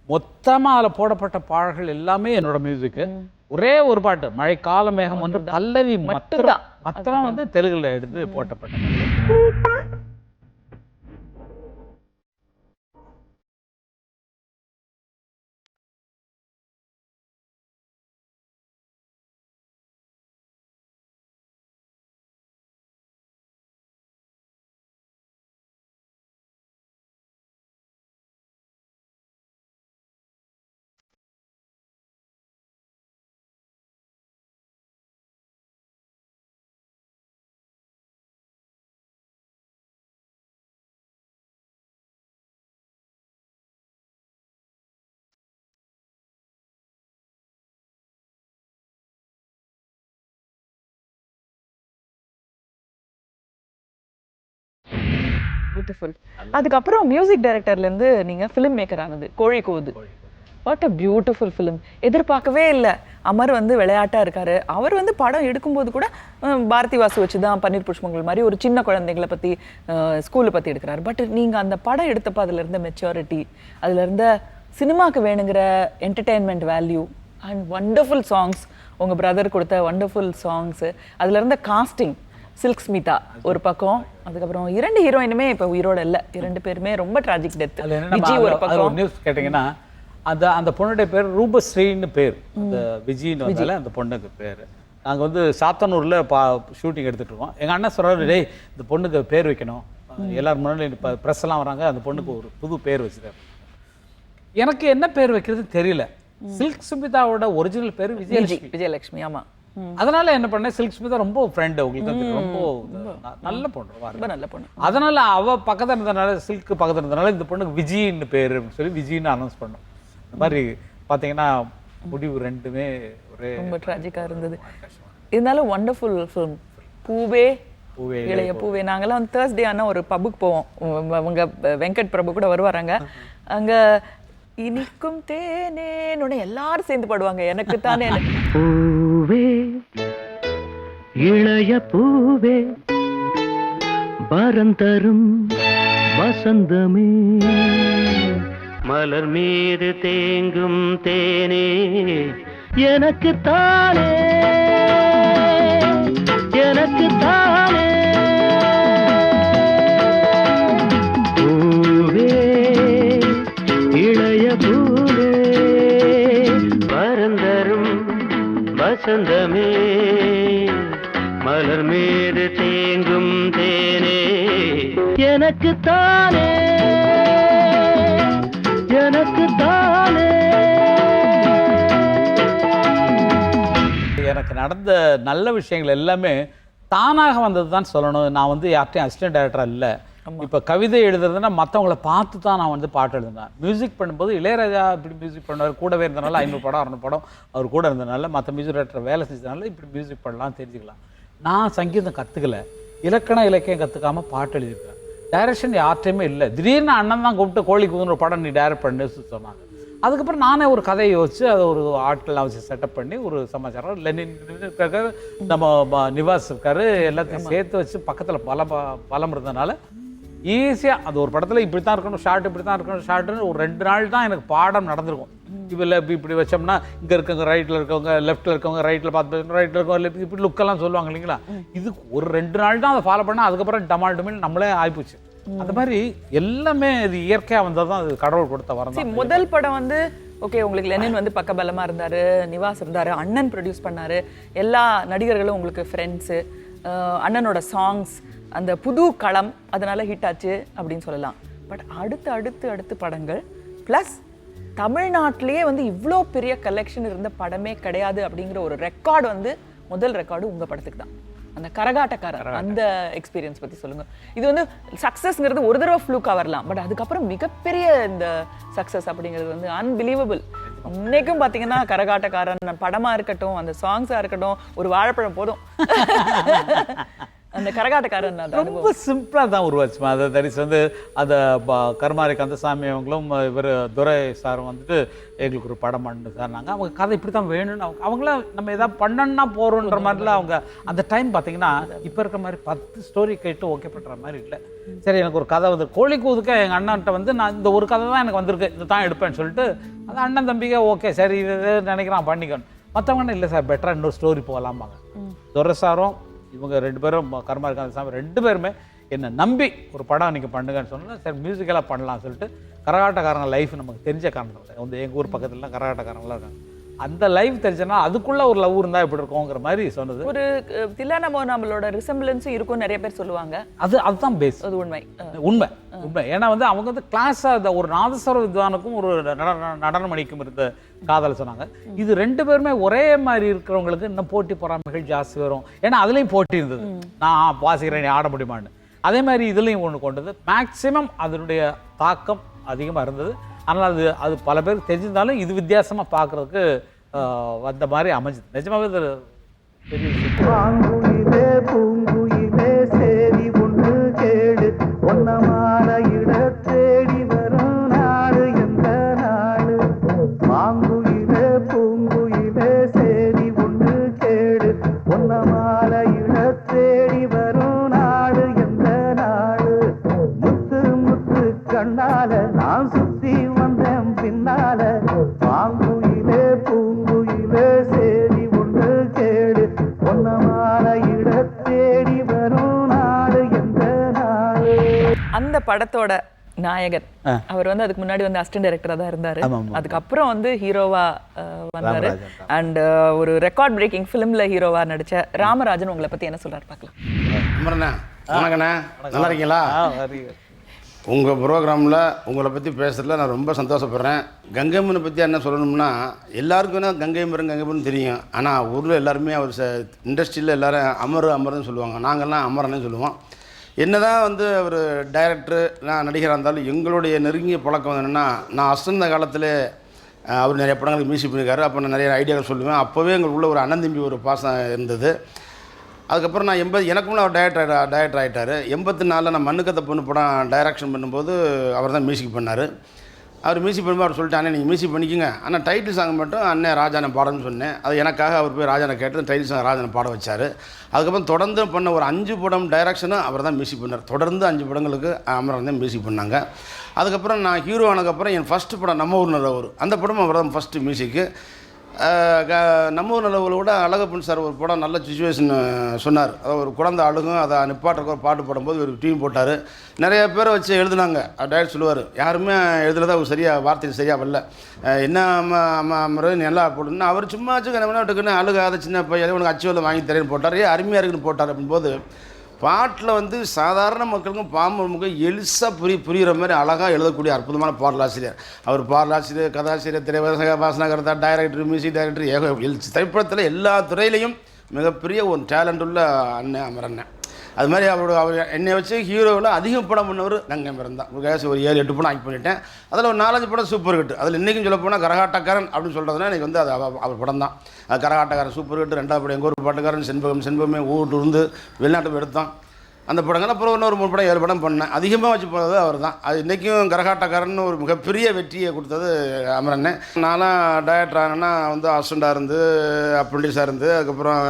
மொத்தமாக அதில் போடப்பட்ட பாடல்கள் எல்லாமே என்னோட மியூசிக்கு. ஒரே ஒரு பாட்டு மழைக்கால மேகம் ஒன்று பல்லவி மொத்தம் வந்து தெலுங்குல எடுத்து போட்டப்பட்ட. பியூட்டிஃபுல். அதுக்கப்புறம் மியூசிக் டைரக்டர்ல இருந்து நீங்க ஃபிலிம் மேக்கர் ஆனது கோழி கூவுது. What a beautiful film. எதிர்பார்க்கவே இல்லை. அமர் வந்து விளையாட்டா இருக்காரு. அவர் வந்து படம் எடுக்கும்போது கூட பாரதி வாசு வச்சு தான் பன்னீர் புஷ்பங்கள் மாதிரி ஒரு சின்ன குழந்தைங்களை பத்தி ஸ்கூலை பத்தி எடுக்கிறாரு. பட் நீங்க அந்த படம் எடுத்தப்போ அதுல இருந்த மெச்சூரிட்டி, அதுல இருந்த சினிமாக்கு வேணுங்கிற entertainment value and wonderful songs, உங்க பிரதர் கொடுத்த வண்டர்ஃபுல் சாங்ஸ், அதுல இருந்த காஸ்டிங், சில்க் ஸ்மிதா ஒரு பக்கம், அதுக்கப்புறம் 2 ஹீரோயினுமே இப்போ உயிரோட இல்லை, 2 பேருமே ரொம்ப டிராஜிக் டெத். விஜய் ஒரு பக்கம். நியூஸ் கேட்டிங்கன்னா, அந்த பொண்ணுடைய பேர் ரூபஸ்ரீன்னு பேர், அந்த விஜய்னு வந்தால அந்த பொண்ணுக்கு பேர். நாங்கள் வந்து சாத்தனூரில் ஷூட்டிங் எடுத்துகிட்டு இருக்கோம். எங்கள் அண்ணன் சொல்கிறாரு, டேய் இந்த பொண்ணுக்கு பேர் வைக்கணும், எல்லாரும் முன்னாடி இப்போ ப்ரெஸ் எல்லாம் வராங்க, அந்த பொண்ணுக்கு ஒரு புது பேர் வச்சுருக்கேன். எனக்கு என்ன பேர் வைக்கிறதுன்னு தெரியல. சில்க் சுமிதாவோட ஒரிஜினல் பேர் விஜயலட்சுமி. ஆமாம். அதனால என்ன பண்ணேன், சில்க் ஸ்மிதா ரொம்ப ஃப்ரெண்டு, உங்களுக்கு ரொம்ப நல்ல பொண்ணு, ரொம்ப நல்ல பொண்ணு. அதனால அவ பக்கத்துல இருந்தனால, சில்க் பக்கத்துல இருந்தனால இந்த பொண்ணுக்கு விஜயின்னு பேர் அப்படின்னு சொல்லி விஜயின்னு அனௌன்ஸ் பண்ணோம். இந்த மாதிரி பார்த்தீங்கன்னா முடிவு ரெண்டுமே ஒரே ரொம்ப ட்ராஜிக்காக இருந்தது. இருந்தாலும் வண்டர்ஃபுல் ஃபிலிம். பூவே இளைய பூவே. நாங்கெல்லாம் வந்து தேர்ஸ்டே ஆனால் ஒரு பப்புக்கு போவோம். அவங்க வெங்கட் பிரபு கூட வருவாராங்க. அங்கே இனிக்கும் தேனேன்னு எல்லாரும் சேர்ந்து பாடுவாங்க, எனக்கு தானே. பூவே இளைய பூவே வரந்தரும் வசந்தமே, மலர் மீது தேங்கும் தேனே எனக்கு தானே, எனக்கு தானே. பூவே இளைய பூவே வரந்தரும் வசந்தமே, மலர் மீது தேங்கும் தேனே எனக்கு தானே, எனக்கு தானே. எனக்கு நடந்த நல்ல விஷயங்கள் எல்லாமே தானாக வந்தது தான் சொல்லணும். நான் வந்து யார்ட்டையும் அசிஸ்டன்ட் டைரக்டராக இல்லை. இப்போ கவிதை எழுதுறதுன்னா மற்றவங்கள பார்த்து தான் நான் வந்து பாட்டு எழுதுனேன். மியூசிக் பண்ணும்போது இளையராஜா இப்படி மியூசிக் பண்ணுவார், கூடவே இருந்தனால 500 படம் 600 படம் அவர் கூட இருந்தனால, மற்ற மியூசிக் டைரக்டர் வேலை செஞ்சதுனால இப்படி மியூசிக் பண்ணலாம் தெரிஞ்சுக்கலாம். நான் சங்கீதம் கற்றுக்கல, இலக்கண இலக்கியம் கற்றுக்காமல் பாட்டு எழுதியிருக்கேன். டைரக்ஷன் யார்ட்டையுமே இல்லை. திடீர்னு அண்ணன் தான் கூப்பிட்டு கோழி கூதுன்ற படம் நீ டைரக்ட் பண்ணு சொன்னாங்க. அதுக்கப்புறம் நானே ஒரு கதையை யோசிச்சு அதை ஒரு ஆட்கள்லாம் வச்சு செட்டப் பண்ணி ஒரு சமாச்சாரம் லெனின் இருக்காரு, நம்ம நிவாஸ் இருக்காரு, எல்லாத்தையும் சேர்த்து வச்சு பக்கத்தில் பலம் இருந்ததுனால ஈஸியாக அது ஒரு படத்தில் இப்படி தான் இருக்கணும் ஷார்ட், இப்படி தான் இருக்கணும் ஷார்ட்டுன்னு ஒரு 2 நாள் தான் எனக்கு பாடம் நடந்திருக்கும். இதில் இப்படி வச்சோம்னா இங்கே இருக்கவங்க ரைட்டில் இருக்கவங்க லெஃப்ட்டில் இருக்கவங்க ரைட்டில் பார்த்து ரைட்டில் இருக்கவங்க லெஃப்ட் இப்படி லுக்கெல்லாம் சொல்லுவாங்க இல்லைங்களா. இது ஒரு 2 நாள் தான் அதை ஃபாலோ பண்ணால் அதுக்கப்புறம் டமால் டமில் நம்மளே ஆகிப்போச்சு. அந்த மாதிரி எல்லாமே இது இயற்கையாக வந்தால் தான் அது கடவுள் கொடுத்த வரம். முதல் படம் வந்து ஓகே, உங்களுக்கு லெனின் வந்து பக்கபலமாக இருந்தார், நிவாஸ் இருந்தார், அண்ணன் ப்ரொடியூஸ் பண்ணார், எல்லா நடிகர்களும் உங்களுக்கு ஃப்ரெண்ட்ஸு, அண்ணனோட சாங்ஸ், அந்த புது களம், அதனால ஹிட் ஆச்சு அப்படின்னு சொல்லலாம். பட் அடுத்து படங்கள் ப்ளஸ் தமிழ்நாட்டிலேயே வந்து இவ்வளோ பெரிய கலெக்ஷன் இருந்த படமே கிடையாது அப்படிங்கிற ஒரு ரெக்கார்டு வந்து முதல் ரெக்கார்டு உங்கள் படத்துக்கு தான். அந்த கரகாட்டக்காரர் அந்த எக்ஸ்பீரியன்ஸ் பற்றி சொல்லுங்கள். இது வந்து சக்ஸஸ்ங்கிறது ஒரு தடவை ஃப்ளூக்காக வரலாம், பட் அதுக்கப்புறம் மிகப்பெரிய இந்த சக்ஸஸ் அப்படிங்கிறது வந்து அன்பிலீவபிள். இன்னைக்கும் பார்த்தீங்கன்னா கரகாட்டக்காரன் படமாக இருக்கட்டும், அந்த சாங்ஸாக இருக்கட்டும், ஒரு வாழைப்பழம் போதும். அந்த கரகாட்டக்காரன் ரொம்ப சிம்பிளாக தான் உருவாச்சுமா. அதை தரிசி வந்து அந்த கருமாரி கந்தசாமி அவங்களும் இவர் துரை சாரும் வந்துட்டு எங்களுக்கு ஒரு படம் பண்ணு சார், நாங்கள் அவங்க கதை இப்படி தான் வேணும்னு அவங்களாம் நம்ம எதாவது பண்ணணும்னா போகிறோன்ற மாதிரிலாம் அவங்க அந்த டைம் பார்த்தீங்கன்னா இப்போ இருக்கிற மாதிரி 10 ஸ்டோரி கேட்டு ஓகே பண்ணுற மாதிரி இல்லை. சரி, எனக்கு ஒரு கதை வந்து கோழி கூதுக்க எங்கள் அண்ணன்ட்ட வந்து நான் இந்த ஒரு கதை தான் எனக்கு வந்திருக்கு, இது தான் எடுப்பேன்னு சொல்லிட்டு அது அண்ணன் தம்பிக்கே ஓகே சரி இது நினைக்கிறான் பண்ணிக்கணும். மற்றவங்கன்னா இல்லை சார் பெட்டராக இன்னொரு ஸ்டோரி போகலாமாங்க. துரை சாரும் இவங்க 2 பேரும் கருமாரி கந்தசாமி 2 பேருமே என்னை நம்பி ஒரு படம் நீங்கள் பண்ணுங்கன்னு சொன்னால் சரி மியூசிக்கலாக பண்ணலாம்னு சொல்லிட்டு கரகாட்டக்காரங்க லைஃப் நமக்கு தெரிஞ்ச காரணம் வந்து எங்கள் ஊர் பக்கத்துலலாம் கரகாட்டக்காரங்களாம் இருக்காங்க. அந்த லைஃப் தெரிஞ்சனா அதுக்குள்ளே ஒரு லவ் இருந்தால் எப்படி இருக்குங்கிற மாதிரி சொன்னது. ஒரு தில்லானமோ நம்மளோட ரிசம்பிளன்ஸும் இருக்கும் நிறைய பேர் சொல்லுவாங்க. அதுதான் பேஸ். அது உண்மை. ஏன்னா வந்து அவங்க வந்து கிளாஸாக ஒரு நாதஸ்வர வித்வானுக்கும் ஒரு நடன மணிக்கும் இருந்த காதல் சொன்னாங்க. இது 2 பேருமே ஒரே மாதிரி இருக்கிறவங்களுக்கு இன்னும் போட்டி பொறாமைகள் ஜாஸ்தி வரும். ஏன்னா அதுலேயும் போட்டி இருந்தது, நான் வாசிக்கிறேன் நீ ஆட முடியுமான்னு. அதே மாதிரி இதுலேயும் ஒன்று கொண்டது மேக்சிமம் அதனுடைய தாக்கம் அதிகமாக இருந்தது. ஆனால் அது பல பேருக்கு தெரிஞ்சிருந்தாலும் இது வித்தியாசமாக பார்க்குறதுக்கு வந்த மாதிரி அமைஞ்சது. நிஜமாவே இது பெரிய விஷயம். பூங்குயிலே சேரி ஒன்று கேடு, ஒன்னமான இட தேடி வரும் நாடு எந்த நாடு. மாங்குயிலே பூங்குயிலே சேரி ஒன்று கேடு, ஒன்னமான இட தேடி வரும் நாடு எந்த நாடு. முத்து முத்து கண்ணால நான் சுத்தி வந்தேன் பின்னால. மாங்குயிலே பூங்குயிலே சேரி ஒன்று கேடு, ஒன்னமான இட தேடி வரும் நாடு எந்த நாடு. அந்த படத்தோட நாயகன் அவர் வந்து அதுக்கு முன்னாடி வந்து அசிஸ்டன்ட் டைரக்டரா தான் இருந்தாரு. அதுக்கப்புறம் வந்து ஹீரோவா வந்தாரு. அண்ட் ஒரு ரெக்கார்ட் பிரேக்கிங் ஃபிலிம்ல ஹீரோவா நடிச்ச ராமராஜன் உங்களை பத்தி என்ன சொல்றாரு பார்க்கலாம். வணக்கண்ணா, நல்லா இருக்கீங்களா? உங்கள் ப்ரோக்ராமில் உங்களை பற்றி பேசுகிறதுல நான் ரொம்ப சந்தோஷப்படுறேன். கங்கைமரனை பற்றி என்ன சொல்லணும்னா, எல்லாருக்கும் என்ன கங்கைமரன் தெரியும். ஆனால் ஊரில் எல்லாருமே அவர் இண்டஸ்ட்ரியில் எல்லோரும் அமருன்னு சொல்லுவாங்க. நாங்கள்லாம் அமரனே சொல்லுவோம். என்ன தான் வந்து அவர் டைரக்டரு நான் நடிகராக இருந்தாலும் எங்களுடைய நெருங்கிய பழக்கம் என்னென்னா, நான் அசந்த காலத்தில் அவர் நிறைய படங்களுக்கு மியூசிக் பண்ணியிருக்காரு. அப்போ நான் நிறைய ஐடியாக்கள் சொல்லுவேன். அப்போவே எங்களுக்குள்ள ஒரு அண்ணன் தம்பி ஒரு பாசம் இருந்தது. அதுக்கப்புறம் நான் எனக்கு முன்னே அவர் டைரக்டர் ஆகிட்டார். 84 நான் மண்ணுக்கத்த பொண்ணு படம் டைரக்ஷன் பண்ணும்போது அவர் தான் மியூசிக் பண்ணார். அவர் மியூசிக் பண்ணும்போது அவர் சொல்லிட்டு, அண்ணே நீங்கள் மியூசிக் பண்ணிக்கோங்க, ஆனால் டைட்டில் சாங் மட்டும் அண்ணன் ராஜானை பாடணும்னு சொன்னேன். அது எனக்காக அவர் போய் ராஜானை கேட்டு டைட்டில் சாங் ராஜானை பாட வச்சார். அதுக்கப்புறம் தொடர்ந்து பண்ண ஒரு 5 படம் டைரக்ஷனும் அவர் தான் மியூசிக் பண்ணார். தொடர்ந்து 5 படங்களுக்கு அமரன் தான் மியூசிக் பண்ணாங்க. அதுக்கப்புறம் நான் ஹீரோ ஆனதுக்கப்புறம் என் ஃபஸ்ட்டு படம் நம்ம ஊர் நல்லவர், அந்த படம் அவர் தான் ஃபஸ்ட்டு மியூசிக்கு. நம்ம ஊர் நல்லவரை விட அழகப்பன் சார் ஒரு படம் நல்ல சுச்சுவேஷன் சொன்னார். அது ஒரு குழந்தை அழுகும், அதை நிப்பாட்டுறக்க ஒரு பாட்டு பாடும்போது ஒரு டீம் போட்டார். நிறைய பேரை வச்சு எழுதுனாங்க. டைரக்ட் சொல்லுவார், யாருமே எழுதுனதா அவர் சரியாக வார்த்தைகள் சரியாக வரல, என்ன முறை நல்லா போடணும்னு அவர் சும்மா வச்சு என்ன டக்குன்னு அழுகாத சின்ன பையன் உனக்கு அச்சுவலை வாங்கி தரேன்னு போட்டார். அருமையாக இருக்குன்னு போட்டார். அப்படின்போது பாட்டில் வந்து சாதாரண மக்களுக்கும் பாம்புக்கும் எளிசாக புரிகிற மாதிரி அழகாக எழுதக்கூடிய அற்புதமான பாடலாசிரியர் அவர். பாடலாசிரியர், கதாசிரியர், திரைவாசக, வாசனகர்த்தா, டைரக்டர், மியூசிக் டைரக்டர், திரைப்படத்தில் எல்லா துறையிலையும் மிகப்பெரிய ஒரு டேலண்ட் உள்ள அண்ணன் அமரண்ணன். அது மாதிரி அவர் என்னை வச்சு ஹீரோவில் அதிகம் படம் பண்ணவர் கங்கைமரன் தான். ஒரு 7-8 படம் ஆக்ட் பண்ணிட்டேன். அதில் ஒரு 4-5 படம் சூப்பர் ஹிட். அதில் இன்றைக்கும் சொல்ல போனால் கரகாட்டக்காரன் அப்படின்னு சொல்கிறதுனா எனக்கு வந்து அது அவர் படம் தான். அது கரகாட்டக்காரன் சூப்பர் ஹிட். 2வது படம் எங்கள் ஊர் பாட்டுக்காரன், செண்பகமே ஊட்டு இருந்து வெளிநாட்டு எடுத்தோம் அந்த படங்கள். அப்புறம் இன்னொரு 3 படம் 7 படம் பண்ணேன். அதிகமாக வச்சு போனது அவர் தான். அது இன்றைக்கும் கரகாட்டக்காரன் ஒரு மிகப்பெரிய வெற்றியை கொடுத்தது அமரன். நானும் டைரக்டர் ஆனேன்னா வந்து அசிஸ்டண்டாக இருந்து அப்ரெண்டிஸாக இருந்து அதுக்கப்புறம்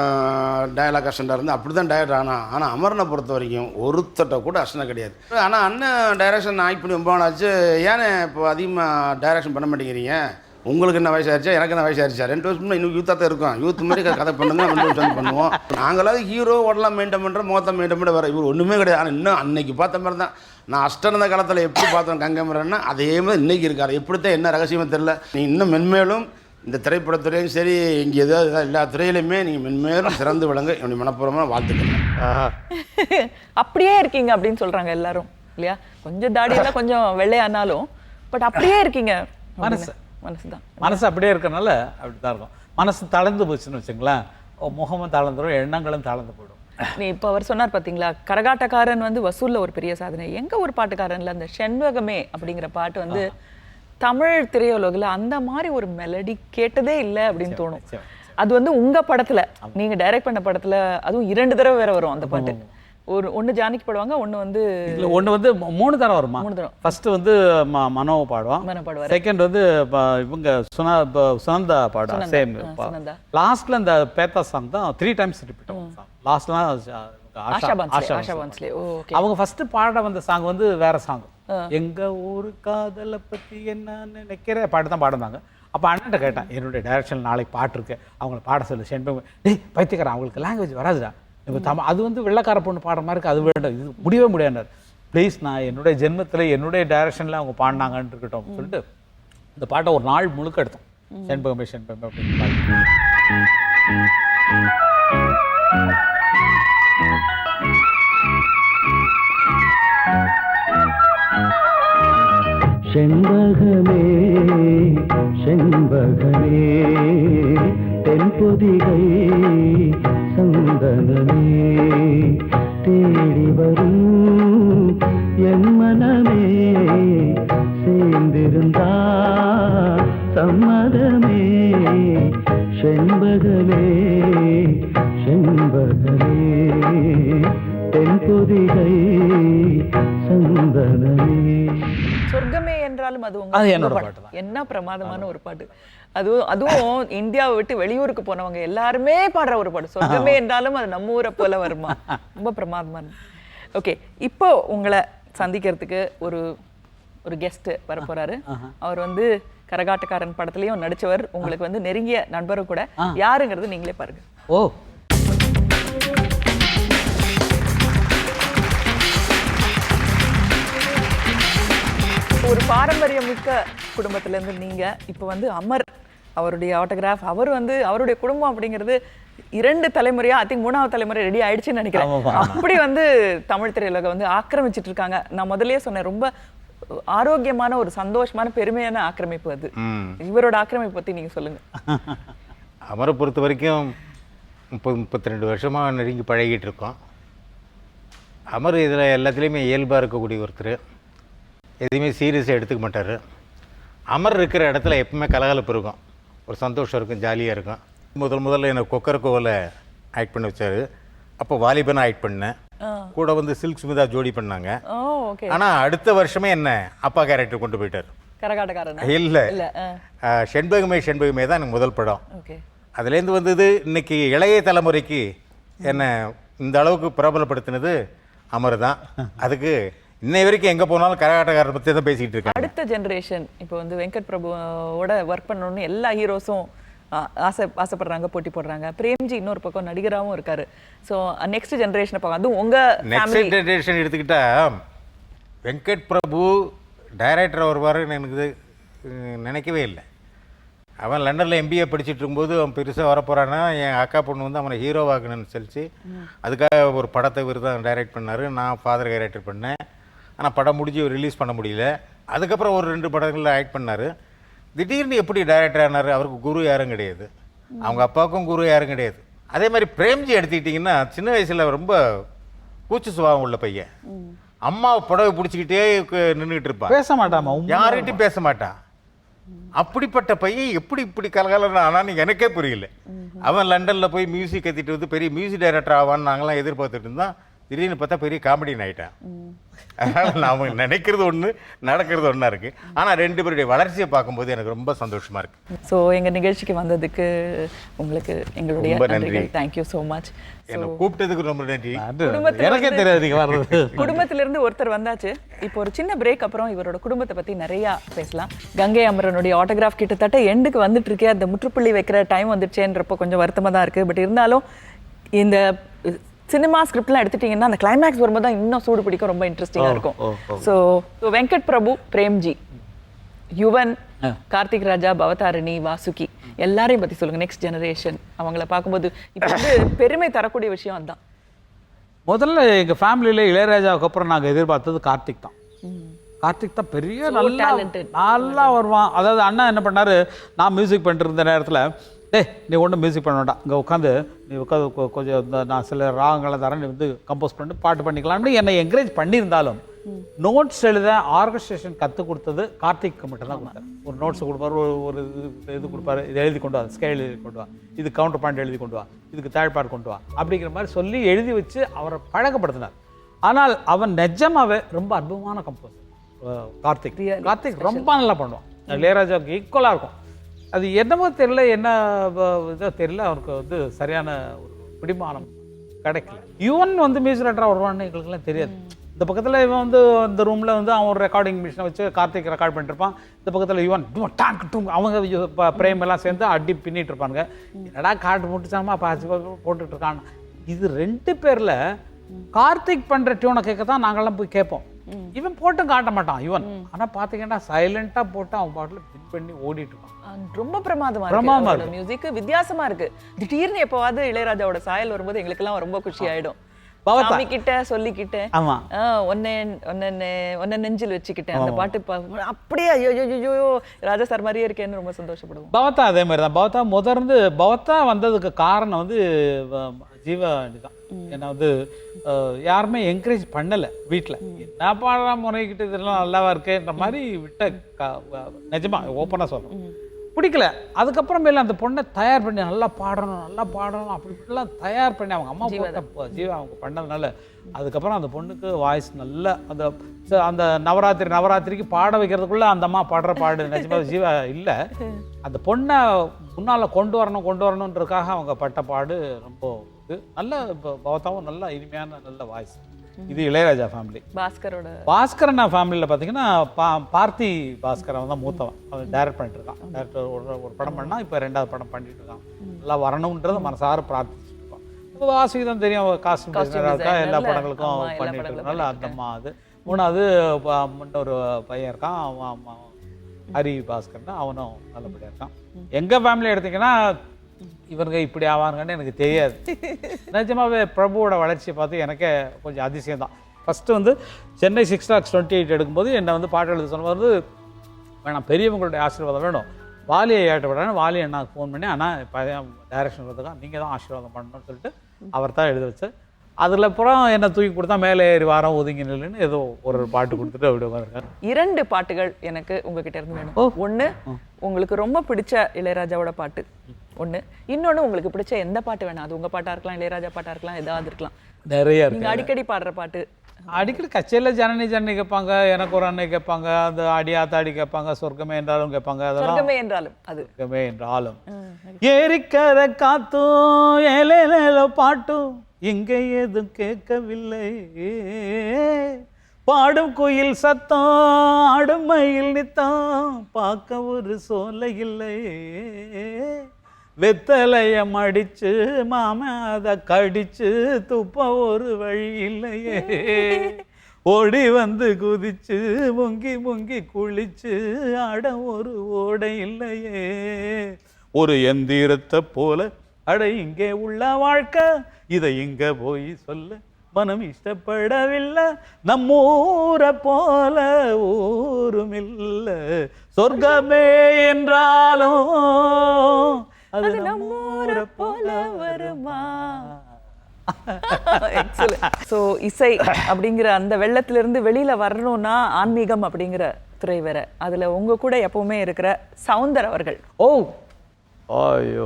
டயலாக் அசிஸ்டண்டாக இருந்து அப்படி தான் டைரக்டர் ஆனால். ஆனால் அமரனை பொறுத்த வரைக்கும் ஒருத்தட்ட கூட அசிஸ்டண்டாக கிடையாது. ஆனால் அண்ணன் டைரக்ஷன் ஆக்ட் பண்ணி 9 நாள் ஆச்சு. ஏன்னு இப்போ அதிகமாக டைரக்ஷன் பண்ண மாட்டேங்கிறீங்க? உங்களுக்கு என்ன வயசாயிருச்சா, எனக்கு என்ன வயசாயிருச்சா? 2 வருஷம் இன்னும் யூத்தாக தான் இருக்கும். யூத் மாதிரி கதை பண்ணுங்க, 2 வருஷம் பண்ணுவோம். நாங்களாவது ஹீரோ உடலாம் மெயின்டைன் பண்ணுறோம், முகத்தை மெயின்டைன் பண்ண வேறு இவர் ஒன்றுமே கிடையாது. ஆனால் இன்னும் அன்னைக்கு பார்த்த மாதிரி தான். நான் அஷ்டனந்த காலத்தில் எப்படி பார்த்தோம் கங்கைமரன்னா அதே மாதிரி இன்றைக்கி இருக்கார். எப்படித்தான் என்ன ரகசியமே தெரில. நீ இன்னும் மென்மேலும் இந்த திரைப்படத்துறையும் சரி இங்கே ஏதாவது எல்லா துறையிலுமே நீங்கள் மென்மேலும் சிறந்து விளங்க என்னுடைய மனப்பூர்வமாக வாழ்த்துக்கிறேன். அப்படியே இருக்கீங்க அப்படின்னு சொல்கிறாங்க எல்லாரும் இல்லையா? கொஞ்சம் தாடியெல்லாம் கொஞ்சம் வெள்ளையானாலும் பட் அப்படியே இருக்கீங்க. மனசு அப்படியே இருக்கனால அப்படி தான் இருக்கும். மனசு தளர்ந்து போச்சுன்னு வச்சுங்களேன், முகமும் தளர்ந்துடும், எண்ணங்களும் தளர்ந்து போயிடும். நீ இப்போ அவர் சொன்னார் பார்த்தீங்களா, கரகாட்டக்காரன் வந்து வசூலில் ஒரு பெரிய சாதனை. எங்க ஒரு பாட்டுக்காரன்ல அந்த செண்பகமே அப்படிங்கிற பாட்டு வந்து தமிழ் திரையுலகில் அந்த மாதிரி ஒரு மெலடி கேட்டதே இல்லை அப்படின்னு தோணும். அது வந்து உங்க படத்துல நீங்க டைரக்ட் பண்ண படத்துல அதுவும் 2 தடவை வேற வரும் அந்த பாட்டு. ஒன்று ஜானகி பாடுவாங்க, ஒன்று வந்து ஒன்று வந்து 3 தடவை வருமா? 3 தடவை. ஃபர்ஸ்ட் வந்து மனோ பாடுவான், செகண்ட் வந்து இவங்க சுனந்தா பாடுவாங்க. சேம் லாஸ்ட்ல இந்த பேத்தா சாங் தான் 3 times ரிப்பீட் ஆகும். லாஸ்ட்லாம் அவங்க ஃபர்ஸ்ட் பாட வந்த சாங் வந்து வேற சாங். எங்க ஊரு காதலை பத்தி என்ன நினைக்கிற பாட்டு தான் பாடுனாங்க. அப்போ அண்ணன்ட்ட கேட்டேன், என்னுடைய டைரக்ஷன் நாளைக்கு பாட்டு இருக்கு, அவங்கள பாட சொல்லு. செண்பகம் டேய் பைத்தியக்காரன், அவங்களுக்கு லாங்குவேஜ் வராதுடா, அது வந்து வெள்ளைக்கார பொண்ணு பாடுற மாதிரி இருக்கு, அது வேண்டாம், இது முடியவே முடியாது. ப்ளீஸ், நான் என்னுடைய ஜென்மத்தில் என்னுடைய டைரக்ஷனில் அவங்க பாடினாங்கன்னு இருக்கட்டும் சொல்லிட்டு இந்த பாட்டை ஒரு நாள் முழுக்க எடுத்தோம். செண்பகமே செண்பகமே அப்படின்னு பாட்டு. செண்பகமே செண்பகமே தென்பொதிகை சந்தனமே தேடி வரும் என் மனமே சேர்ந்திருந்தா சம்மதமே. செண்பகமே செண்பகமே தென்பொதிகை சந்தனமே. சொர்க்கமே என்றாலும் அது என்னோட பாட்டு தான். என்ன பிரமாதமான ஒரு பாட்டு. அதுவும் இந்தியாவை விட்டு வெளியூருக்கு போனவங்க எல்லாருமே பாடுற ஒரு பாட்டு. சொர்க்கமே என்றாலும் அது நம்ம ஊரை போல வருமா? ரொம்ப பிரமாதமான. ஓகே, இப்போ உங்களை சந்திக்கிறதுக்கு ஒரு கெஸ்ட் வர போறாரு. அவர் வந்து கரகாட்டக்காரன் படத்துலயும் நடிச்சவர், உங்களுக்கு வந்து நெருங்கிய நண்பரும் கூட. யாருங்கிறது நீங்களே பாருங்க. ஓ, ஒரு பாரம்பரியமிக்க குடும்பத்திலேருந்து நீங்கள் இப்போ வந்து அமர் அவருடைய ஆட்டோகிராஃப், அவர் வந்து அவருடைய குடும்பம் அப்படிங்கிறது 2 தலைமுறையா, ஐ திங்க் 3வது தலைமுறை ரெடி ஆயிடுச்சுன்னு நினைக்கிறேன். அப்படி வந்து தமிழ் திரையுலக வந்து ஆக்கிரமிச்சிட்டு இருக்காங்க. நான் முதல்லயே சொன்னேன், ரொம்ப ஆரோக்கியமான ஒரு சந்தோஷமான பெருமையான ஆக்கிரமிப்பு அது. இவரோட ஆக்கிரமிப்பு பற்றி நீங்கள் சொல்லுங்க. அமரை பொறுத்த வரைக்கும் 30-32 வருஷமாக நெருங்கி பழகிட்டு இருக்கோம். அமர் இதில் எல்லாத்துலேயுமே இயல்பாக இருக்கக்கூடிய ஒருத்தர், எதுவுமே சீரியஸாக எடுத்துக்க மாட்டார். அமர் இருக்கிற இடத்துல எப்பவுமே கலகலப்பு இருக்கும், ஒரு சந்தோஷம் இருக்கும், ஜாலியாக இருக்கும். முதல்ல எனக்கு கொக்கரக்கோவில் ஆக்ட் பண்ண வச்சார். அப்போ வாலிபனாக ஆக்ட் பண்ணேன். கூட வந்து சில்க் சுமிதா ஜோடி பண்ணாங்க. ஆனால் அடுத்த வருஷமே என்ன அப்பா கேரக்டர் கொண்டு போயிட்டார். இல்லை, செண்பகமே செண்பகமே தான் எனக்கு முதல் படம். அதுலேருந்து வந்தது இன்னைக்கு இளைய தலைமுறைக்கு என்னை இந்த அளவுக்கு பிரபலப்படுத்தினது அமர் தான். அதுக்கு இன்னை வரைக்கும் எங்கே போனாலும் கரகாட்டக்காரரை பற்றி தான் பேசிக்கிட்டு இருக்காங்க. அடுத்த ஜென்ரேஷன் இப்போ வந்து வெங்கட் பிரபுவோட ஒர்க் பண்ணணும்னு எல்லா ஹீரோஸும் ஆசைப்படுறாங்க, போட்டி போடுறாங்க. பிரேம்ஜி இன்னொரு பக்கம் நடிகராகவும் இருக்காரு. ஸோ நெக்ஸ்ட் ஜென்ரேஷனை பார்க்க, அதுவும் உங்கள் நெக்ஸ்ட் ஜென்ரேஷன் எடுத்துக்கிட்டா வெங்கட் பிரபு டைரக்டர் வருவாருன்னு எனக்கு நினைக்கவே இல்லை. அவன் லண்டனில் MBA படிச்சுட்டு இருக்கும்போது அவன் பெருசாக வரப்போகிறான்னா என் அக்கா பொண்ணு வந்து அவனை ஹீரோவாக்கணும்னு சொல்லிச்சு. அதுக்காக ஒரு படத்தை இவர் தான் டைரக்ட் பண்ணார். நான் ஃபாதர் டைரக்டர் பண்ணேன். ஆனால் படம் முடிஞ்சு ரிலீஸ் பண்ண முடியல. அதுக்கப்புறம் ஒரு 2 படங்களில் ஆக்ட் பண்ணார். திடீர்னு எப்படி டைரக்டர் ஆனார்? அவருக்கு குரு யாரும் கிடையாது, அவங்க அப்பாவுக்கும் குரு யாரும் கிடையாது. அதே மாதிரி பிரேம்ஜி எடுத்துக்கிட்டிங்கன்னா சின்ன வயசில் ரொம்ப கூச்ச சுபாவம் உள்ள பையன். அம்மாவை புடவை பிடிச்சிக்கிட்டே நின்றுட்டு இருப்பான், பேச மாட்டாமா, யார்கிட்டையும் பேச மாட்டான். அப்படிப்பட்ட பையன் எப்படி இப்படி கலகலன்னு ஆனான்னு எனக்கே புரியல. அவன் லண்டனில் போய் மியூசிக் கத்திட்டு வந்து பெரிய மியூசிக் டைரக்டர் ஆவான்னு நாங்களாம் எதிர்பார்த்துட்டு இருந்தான். திடீர்னு பார்த்தா பெரிய காமெடியன் ஆகிட்டான். அதனால் நான் நினைக்கிறது ஒன்று, நடக்கிறது ஒன்றா இருக்குது. ஆனால் 2 பேருடைய வளர்ச்சியை பார்க்கும்போது எனக்கு ரொம்ப சந்தோஷமாக இருக்குது. ஸோ எங்கள் நிகழ்ச்சிக்கு வந்ததுக்கு உங்களுக்கு எங்களுடைய ரொம்ப நன்றிகள். நன்றி. Thank you so much. என்னை கூப்பிட்டதுக்கு ரொம்ப நன்றி. எனக்கே தெரியாது நீங்க வர்றது. குடும்பத்திலிருந்து ஒருத்தர் வந்தாச்சு. இப்போ ஒரு சின்ன பிரேக் அப்புறம் இவரோட குடும்பத்தை பற்றி நிறையா பேசலாம். கங்கை அமரனுடைய ஆட்டோகிராஃப் கிட்டத்தட்ட எண்டுக்கு வந்துட்டு இருக்கே, அந்த முற்றுப்புள்ளி வைக்கிற டைம் வந்துடுச்சேன்றப்போ கொஞ்சம் வருத்தமாக தான் இருக்குது. பட் இருந்தாலும் இந்த சினிமா ஸ்கிரிப்ட்லாம் எடுத்துட்டீங்கன்னா அந்த கிளைமேக்ஸ் வரும்போது தான் இன்னும் சூடு பிடிக்கும், ரொம்ப இன்ட்ரெஸ்டிங்காக இருக்கும். ஸோ வெங்கட் பிரபு, பிரேம்ஜி, யுவன், கார்த்திக் ராஜா, பவதாரணி, வாசுகி எல்லாரையும் பற்றி சொல்லுங்க. நெக்ஸ்ட் ஜெனரேஷன் அவங்கள பார்க்கும்போது இப்போ வந்து பெருமை தரக்கூடிய விஷயம் அதுதான். முதல்ல எங்கள் ஃபேமிலியில் இளையராஜாவுக்கு அப்புறம் நாங்கள் எதிர்பார்த்தது கார்த்திக் தான். கார்த்திக் தான் பெரிய நல்லா வருவான். அதாவது அண்ணா என்ன பண்ணார், நான் மியூசிக் பண்ணிட்டு இருந்த நேரத்தில், டேய் நீ ஒன்றும் மியூசிக் பண்ண வேண்டாம், இங்கே உட்காந்து நீ உட்காந்து கொஞ்சம் நான் சில ராகங்களை தரேன், நீ வந்து கம்போஸ் பண்ணி பாட்டு பண்ணிக்கலாம்னு என்னை என்கரேஜ் பண்ணியிருந்தாலும் நோட்ஸ் எழுத ஆர்கஸ்ட்ரேஷன் கற்றுக் கொடுத்தது கார்த்திக்கு மட்டும் தான் கொடுத்தாரு. ஒரு நோட்ஸ் கொடுப்பாரு, ஒரு இது கொடுப்பாரு, இதை எழுதி கொண்டு வா, ஸ்கேல் எழுதி கொண்டு வா, இது கவுண்டர் பாயிண்ட் எழுதி கொண்டு வா, இதுக்கு தாழ்பாடு கொண்டு வா அப்படிங்கிற மாதிரி சொல்லி எழுதி வச்சு அவரை பழக்கப்படுத்தினார். ஆனால் அவன் நிஜமாவே ரொம்ப அற்புதமான கம்போசர் கார்த்திக். கார்த்திக் ரொம்ப நல்லா பண்ணுவான், இளையராஜாவுக்கு ஈக்குவலாக இருக்கும். அது என்னமோ தெரியல, என்ன இதோ தெரியல, அவருக்கு வந்து சரியான ஒரு பிடிமானம் கிடைக்கல. யுவன் வந்து மியூசிக் டைரக்டராக வருவான்னு எங்களுக்குலாம் தெரியாது. இந்த பக்கத்தில் இவன் வந்து இந்த ரூமில் வந்து அவன் ஒரு ரெக்கார்டிங் மிஷினை வச்சு கார்த்திக் ரெக்கார்ட் பண்ணிட்டுருப்பான். இந்த பக்கத்தில் யுவன் டாங்க் டூங் அவங்க பிரேம் எல்லாம் சேர்ந்து அடி பின்னிட்டு இருப்பானுங்க. என்னடா காட்டு முட்டுச்சாமா பாசி போட்டுட்டு இருக்கான். இது 2 பேரில் கார்த்திக் பண்ணுற டியூனை கேட்க தான் நாங்கள்லாம் போய் கேட்போம். இவன் போட்டும் காட்ட மாட்டான் யுவன். ஆனால் பார்த்தீங்கன்னா சைலண்டாக போட்டு அவன் பாட்டில் பின் பண்ணி ஓடிட்டு இருப்பான். ரொம்ப பிரமாதமா இருக்கு. மியூசிக் வித்தியாசமா இருக்கு. திடீர்னு எப்போவாது இளையராஜாவோட சாயல் வரும்போது எங்களுக்கெல்லாம் ரொம்ப குஷி ஆயிடும். சாமி கிட்ட சொல்லிக்கிட்டேன், ஒன்ன நெஞ்சில் வச்சுக்கிட்டேன் அந்த பாட்டு அப்படியே ஐயோ ராஜா சார் மாதிரியே இருக்கேன்னு ரொம்ப சந்தோஷப்படுவோம். பவதா அதே மாதிரி தான். பவதா வந்ததுக்கு காரணம் வந்து ஜீவாண்டி தான். ஏன்னா வந்து யாருமே என்கரேஜ் பண்ணலை வீட்டில். என்ன பாடுறா முறைக்கிட்டு இதெல்லாம் நல்லாவா இருக்கேன்ற மாதிரி விட்ட நிஜமா ஓப்பனாக சொல்கிறோம், பிடிக்கல. அதுக்கப்புறமேல அந்த பொண்ணை தயார் பண்ணி நல்லா பாடணும் அப்படி இப்படிலாம் தயார் பண்ணி அவங்க அம்மா ஜீவா அவங்க பண்ணதுனால அதுக்கப்புறம் அந்த பொண்ணுக்கு வாய்ஸ் நல்ல அந்த நவராத்திரிக்கு பாட வைக்கிறதுக்குள்ள அந்த அம்மா பாடுற பாடு நிஜமாக ஜீவா இல்லை. அந்த பொண்ணை முன்னால் கொண்டு வரணுன்றதுக்காக அவங்க பட்ட பாடு ரொம்ப இது நல்ல. பவதாவும் நல்ல இனிமையான நல்ல வாய்ஸ். இது இளையராஜா ஃபேமிலி. பாஸ்கரன் ஃபேமிலியில் பார்த்தீங்கன்னா பார்த்தி பாஸ்கரன் தான் மூத்தவன். அவன் டைரக்ட் பண்ணிட்டு இருக்கான். டைரக்டர் ஒரு படம் பண்ணா இப்போ 2வது படம் பண்ணிட்டு இருக்கான். நல்லா வரணுன்றது மனசார பிரார்த்திச்சுட்டு இருப்பான். இப்போ வாசிக்கு தான் தெரியும், காஸ்டியூம் டிசைனராக எல்லா படங்களுக்கும் பண்ணிட்டு இருக்கனால அந்தம்மா. அது 3வது இன்னொரு பையன் இருக்கான், அவன் ஹரி பாஸ்கர்னா, அவனும் நல்லபடியாக இருக்கான். எங்கள் ஃபேமிலி எடுத்திங்கன்னா இவங்க இப்படி ஆவாங்கன்னு எனக்கு தெரியாது. நிஜமாவே பிரபுவோட வளர்ச்சியை பார்த்து எனக்கே கொஞ்சம் அதிசயம் தான். ஃபஸ்ட்டு வந்து சென்னை 6/28 எடுக்கும்போது என்னை வந்து பாட்டு எழுத சொன்னது வேணாம், பெரியவங்களுடைய ஆசீர்வாதம் வேணும், வாலியை ஏற்றப்படான்னு வாலி அண்ணாவுக்கு ஃபோன் பண்ணி, ஆனால் இப்போ டைரக்ஷன் வரதுக்காக நீங்கள் தான் ஆசீர்வாதம் பண்ணணும்னு சொல்லிட்டு அவர் தான் எழுத வச்சு. அதில் அப்புறம் என்னை தூக்கி கொடுத்தா மேலே ஏறி வாரம் ஒதுங்கி நில்லுன்னு ஏதோ ஒரு பாட்டு கொடுத்துட்டு அப்படி உட்காந்துருக்காரு. 2 பாட்டுகள் எனக்கு உங்ககிட்ட இருந்து வேணும். ஒன்று உங்களுக்கு ரொம்ப பிடிச்ச இளையராஜாவோட பாட்டு ஒன்று, இன்னொன்று உங்களுக்கு பிடிச்ச எந்த பாட்டு வேணும். அது உங்கள் பாட்டாக இருக்கலாம், இளையராஜா பாட்டாக இருக்கலாம், ஏதாவது இருக்கலாம். நிறைய நீங்கள் அடிக்கடி பாடுற பாட்டு. அடிக்கடி கச்சேரியில் ஜனனி கேட்பாங்க, எனக்கு ஒரு அன்னை கேட்பாங்க, அந்த அடி ஆத்தாடி கேட்பாங்க, சொர்க்கமே என்றாலும் கேட்பாங்க. அதெல்லாம் சொர்க்கமே என்றாலும் ஏரிக்கர காத்தும் ஏலேல பாட்டும் இங்கே எதுவும் கேட்கவில்லை, பாடும் கோயில் சத்தம் ஆடும் மயில் நித்தம் பார்க்க ஒரு சோலை இல்லை, வெத்தலைய மடிச்சு மாம அதை கடிச்சு துப்ப ஒரு வழி இல்லையே, ஓடி வந்து குதிச்சு முங்கி முங்கி குளிச்சு ஆட ஒரு ஓடை இல்லையே, ஒரு எந்திரத்தை போல அட இங்கே உள்ள வாழ்க்கை இதை இங்க போய் சொல்ல மனம் இஷ்டப்படவில்லை, நம்மூரை போல ஊரும் இல்லை, சொர்க்கமே என்றாலும் அது நம்மூரை போல வருமா. ஸோ இசை அப்படிங்கிற அந்த வெள்ளத்திலிருந்து வெளியில வரணும்னா ஆன்மீகம் அப்படிங்கிற துறை வேற. அதுல உங்க கூட எப்பவுமே இருக்கிற சவுந்தர் அவர்கள். ஓ ஐயோ,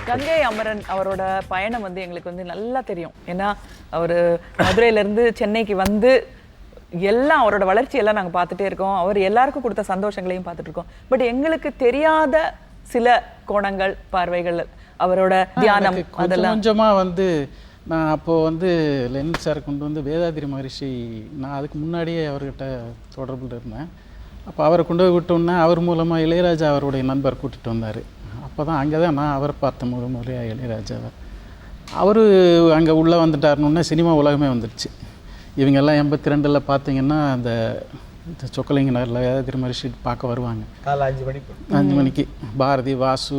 கங்கை அமரன் அவரோட பயணம் வந்து எங்களுக்கு வந்து நல்லா தெரியும். ஏன்னா அவர் மதுரையிலேருந்து சென்னைக்கு வந்து எல்லாம் அவரோட வளர்ச்சியெல்லாம் நாங்கள் பார்த்துட்டே இருக்கோம். அவர் எல்லாருக்கும் கொடுத்த சந்தோஷங்களையும் பார்த்துட்டு இருக்கோம். பட் எங்களுக்கு தெரியாத சில கோணங்கள், பார்வைகள், அவரோட தியானம் அதெல்லாம் கொஞ்சமாக வந்து நான் அப்போது வந்து லெனின் சார் கொண்டு வந்து வேதாதிரி மகரிஷி, நான் அதுக்கு முன்னாடியே அவர்கிட்ட தொடர்பில் இருந்தேன். அப்போ அவரை கொண்டு போய் விட்டோன்னே அவர் மூலமாக இளையராஜா அவருடைய நண்பர் கூட்டிகிட்டு வந்தார். அப்போ தான் அங்கே தான் நான் அவரை பார்த்த முறையாக இளையராஜாவை. அவர் அங்கே உள்ளே வந்துட்டாருன்னு சினிமா உலகமே வந்துடுச்சு. இவங்கெல்லாம் 82 பார்த்தீங்கன்னா அந்த சொக்கலிங்க நகரில் வேதாதிரி மகரிஷி பார்க்க வருவாங்க. காலை 5 மணிக்கு பாரதி, வாசு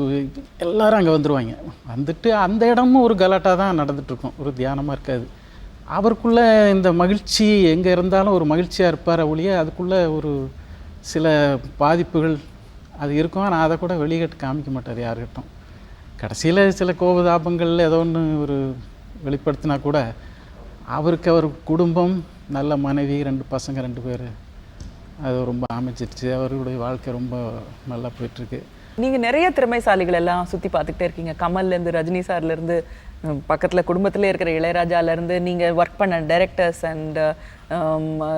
எல்லோரும் அங்கே வந்துடுவாங்க. வந்துட்டு அந்த இடமும் ஒரு கலாட்டாக தான் நடந்துகிட்ருக்கும், ஒரு தியானமாக இருக்காது. அவருக்குள்ளே இந்த மகிழ்ச்சி எங்கே இருந்தாலும் ஒரு மகிழ்ச்சியாக இருப்பார் ஒழிய அதுக்குள்ளே ஒரு சில பாதிப்புகள் அது இருக்கும். ஆனால் அதை கூட வெளியிட்டு காமிக்க மாட்டார் யாருக்கிட்டும். கடைசியில் சில கோபதாபங்கள் ஏதோ ஒன்று ஒரு வெளிப்படுத்தினா கூட அவருக்கு அவர் குடும்பம், நல்ல மனைவி, 2 பசங்க 2 பேர், அது ரொம்ப அமைச்சிருச்சு. அவருடைய வாழ்க்கை ரொம்ப நல்லா போயிட்டுருக்கு. நீங்கள் நிறைய திறமைசாலிகள் எல்லாம் சுற்றி பார்த்துக்கிட்டே இருக்கீங்க. கமல்லேருந்து, ரஜினி சார்லேருந்து, பக்கத்தில் குடும்பத்திலே இருக்கிற இளையராஜாலேருந்து, நீங்கள் ஒர்க் பண்ண டைரக்டர்ஸ் அண்ட்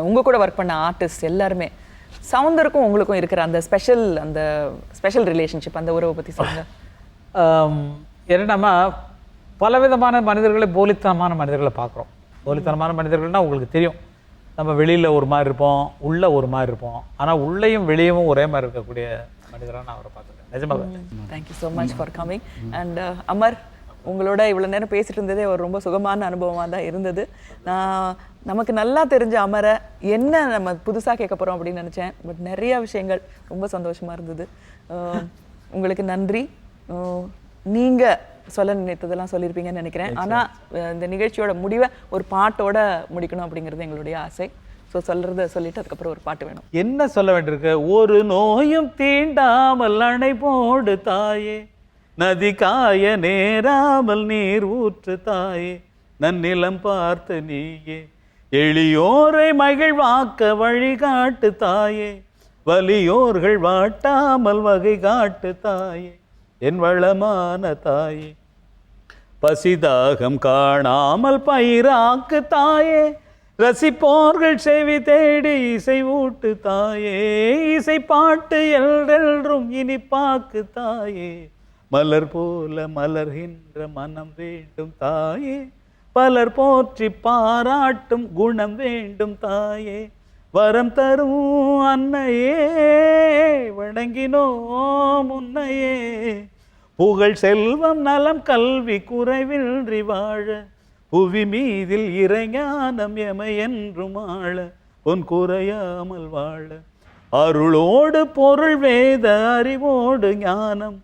உங்கள் கூட ஒர்க் பண்ண ஆர்டிஸ்ட் எல்லாருமே, சவுந்தருக்கும் உங்களுக்கும் இருக்கிற அந்த ஸ்பெஷல் ரிலேஷன்ஷிப், அந்த உறவை பற்றி சொல்லுங்கள். என்னன்னா பலவிதமான மனிதர்களை, போலித்தனமான மனிதர்களை பார்க்குறோம். போலித்தனமான மனிதர்கள்னால் உங்களுக்கு தெரியும், நம்ம வெளியில் ஒரு மாதிரி இருப்போம், உள்ளே ஒரு மாதிரி இருப்போம். ஆனால் உள்ளேயும் வெளியவும் ஒரே மாதிரி இருக்கக்கூடிய மனிதராக நான் அவரை பார்த்துருக்கேன். நிஜமாக. Thank you so much for coming. And Amar, உங்களோட இவ்வளோ நேரம் பேசிட்டு இருந்ததே ஒரு ரொம்ப சுகமான அனுபவமாக தான் இருந்தது. நான் நமக்கு நல்லா தெரிஞ்ச அமரை என்ன நம்ம புதுசாக கேட்க போகிறோம் அப்படின்னு நினச்சேன். பட் நிறைய விஷயங்கள் ரொம்ப சந்தோஷமாக இருந்தது. உங்களுக்கு நன்றி. நீங்கள் சொல்ல நினைத்ததெல்லாம் சொல்லியிருப்பீங்கன்னு நினைக்கிறேன். ஆனால் இந்த நிகழ்ச்சியோட முடிவை ஒரு பாட்டோட முடிக்கணும் அப்படிங்கிறது எங்களுடைய ஆசை. ஸோ சொல்கிறத சொல்லிட்டு அதுக்கப்புறம் ஒரு பாட்டு வேணும். என்ன சொல்ல வேண்டியிருக்கு? ஒரு நோயும் தீண்டாமல் அணை போடு தாயே, நதி காய நேராமல் நீர் ஊற்று தாயே, நன்னிலம் பார்த்த நீயே, எளியோரை மகிழ்வாக்க வழிகாட்டு தாயே, வலியோர்கள் வாட்டாமல் வகை காட்டு தாயே, என் வளமான தாயே, பசிதாகம் காணாமல் பயிராக்கு தாயே, ரசிப்போர்கள் செவி தேடி இசை ஊட்டு தாயே, இசை பாட்டு எல்லென்றும் இனிப்பாக்கு தாயே, மலர் போல மலர்கின்ற மனம் வேண்டும் தாயே, பலர் போற்றி பாராட்டும் குணம் வேண்டும் தாயே, வரம் தரும் அன்னையே வணங்கினோம் உன்னையே, புகழ் செல்வம் நலம் கல்வி குறைவின்றி வாழ, புவி மீதில் இறைஞானம் எமை என்றும் ஆள, பொன் குறையாமல் வாழ, அருளோடு பொருள் வேத அறிவோடு ஞானம்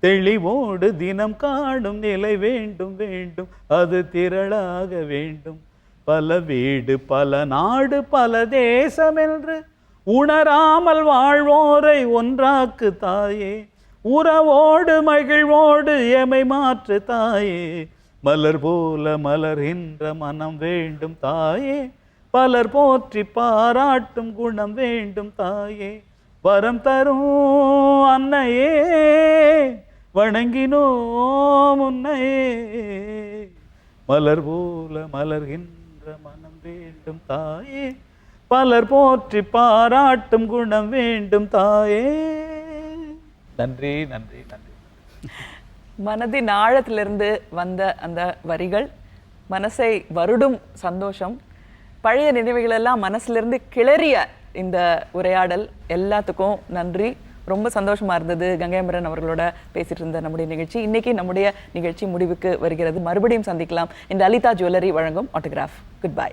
தெளிவோடு தினம் காணும் நிலை வேண்டும் வேண்டும், அது திரளாக வேண்டும், பல வீடு பல நாடு பல தேசம் என்று உணராமல் வாழ்வோரை ஒன்றாக்கு தாயே, உறவோடு மகிழ்வோடு எமை மாற்று தாயே, மலர் போல மலர்கின்ற மனம் வேண்டும் தாயே, பலர் போற்றி பாராட்டும் குணம் வேண்டும் தாயே, வரம் தரும் அன்னையே வணங்கினோம் உன்னையே, மலர் போல மலர்கின்ற மனம் வேண்டும் தாயே, பலர் போற்றி பாராட்டும் குணம் வேண்டும் தாயே. நன்றி நன்றி நன்றி. மனதின் ஆழத்திலிருந்து வந்த அந்த வரிகள், மனசை வருடும் சந்தோஷம், பழைய நினைவுகளெல்லாம் மனசுலேருந்து கிளறிய இந்த உரையாடல், எல்லாத்துக்கும் நன்றி. ரொம்ப சந்தோஷமாக இருந்தது கங்கை அமரன் அவர்களோட பேசிட்டு இருந்த நம்முடைய நிகழ்ச்சி. இன்றைக்கி நம்முடைய நிகழ்ச்சி முடிவுக்கு வருகிறது. மறுபடியும் சந்திக்கலாம். இந்த லலிதா ஜுவல்லரி வழங்கும் ஆட்டோகிராஃப். Good bye.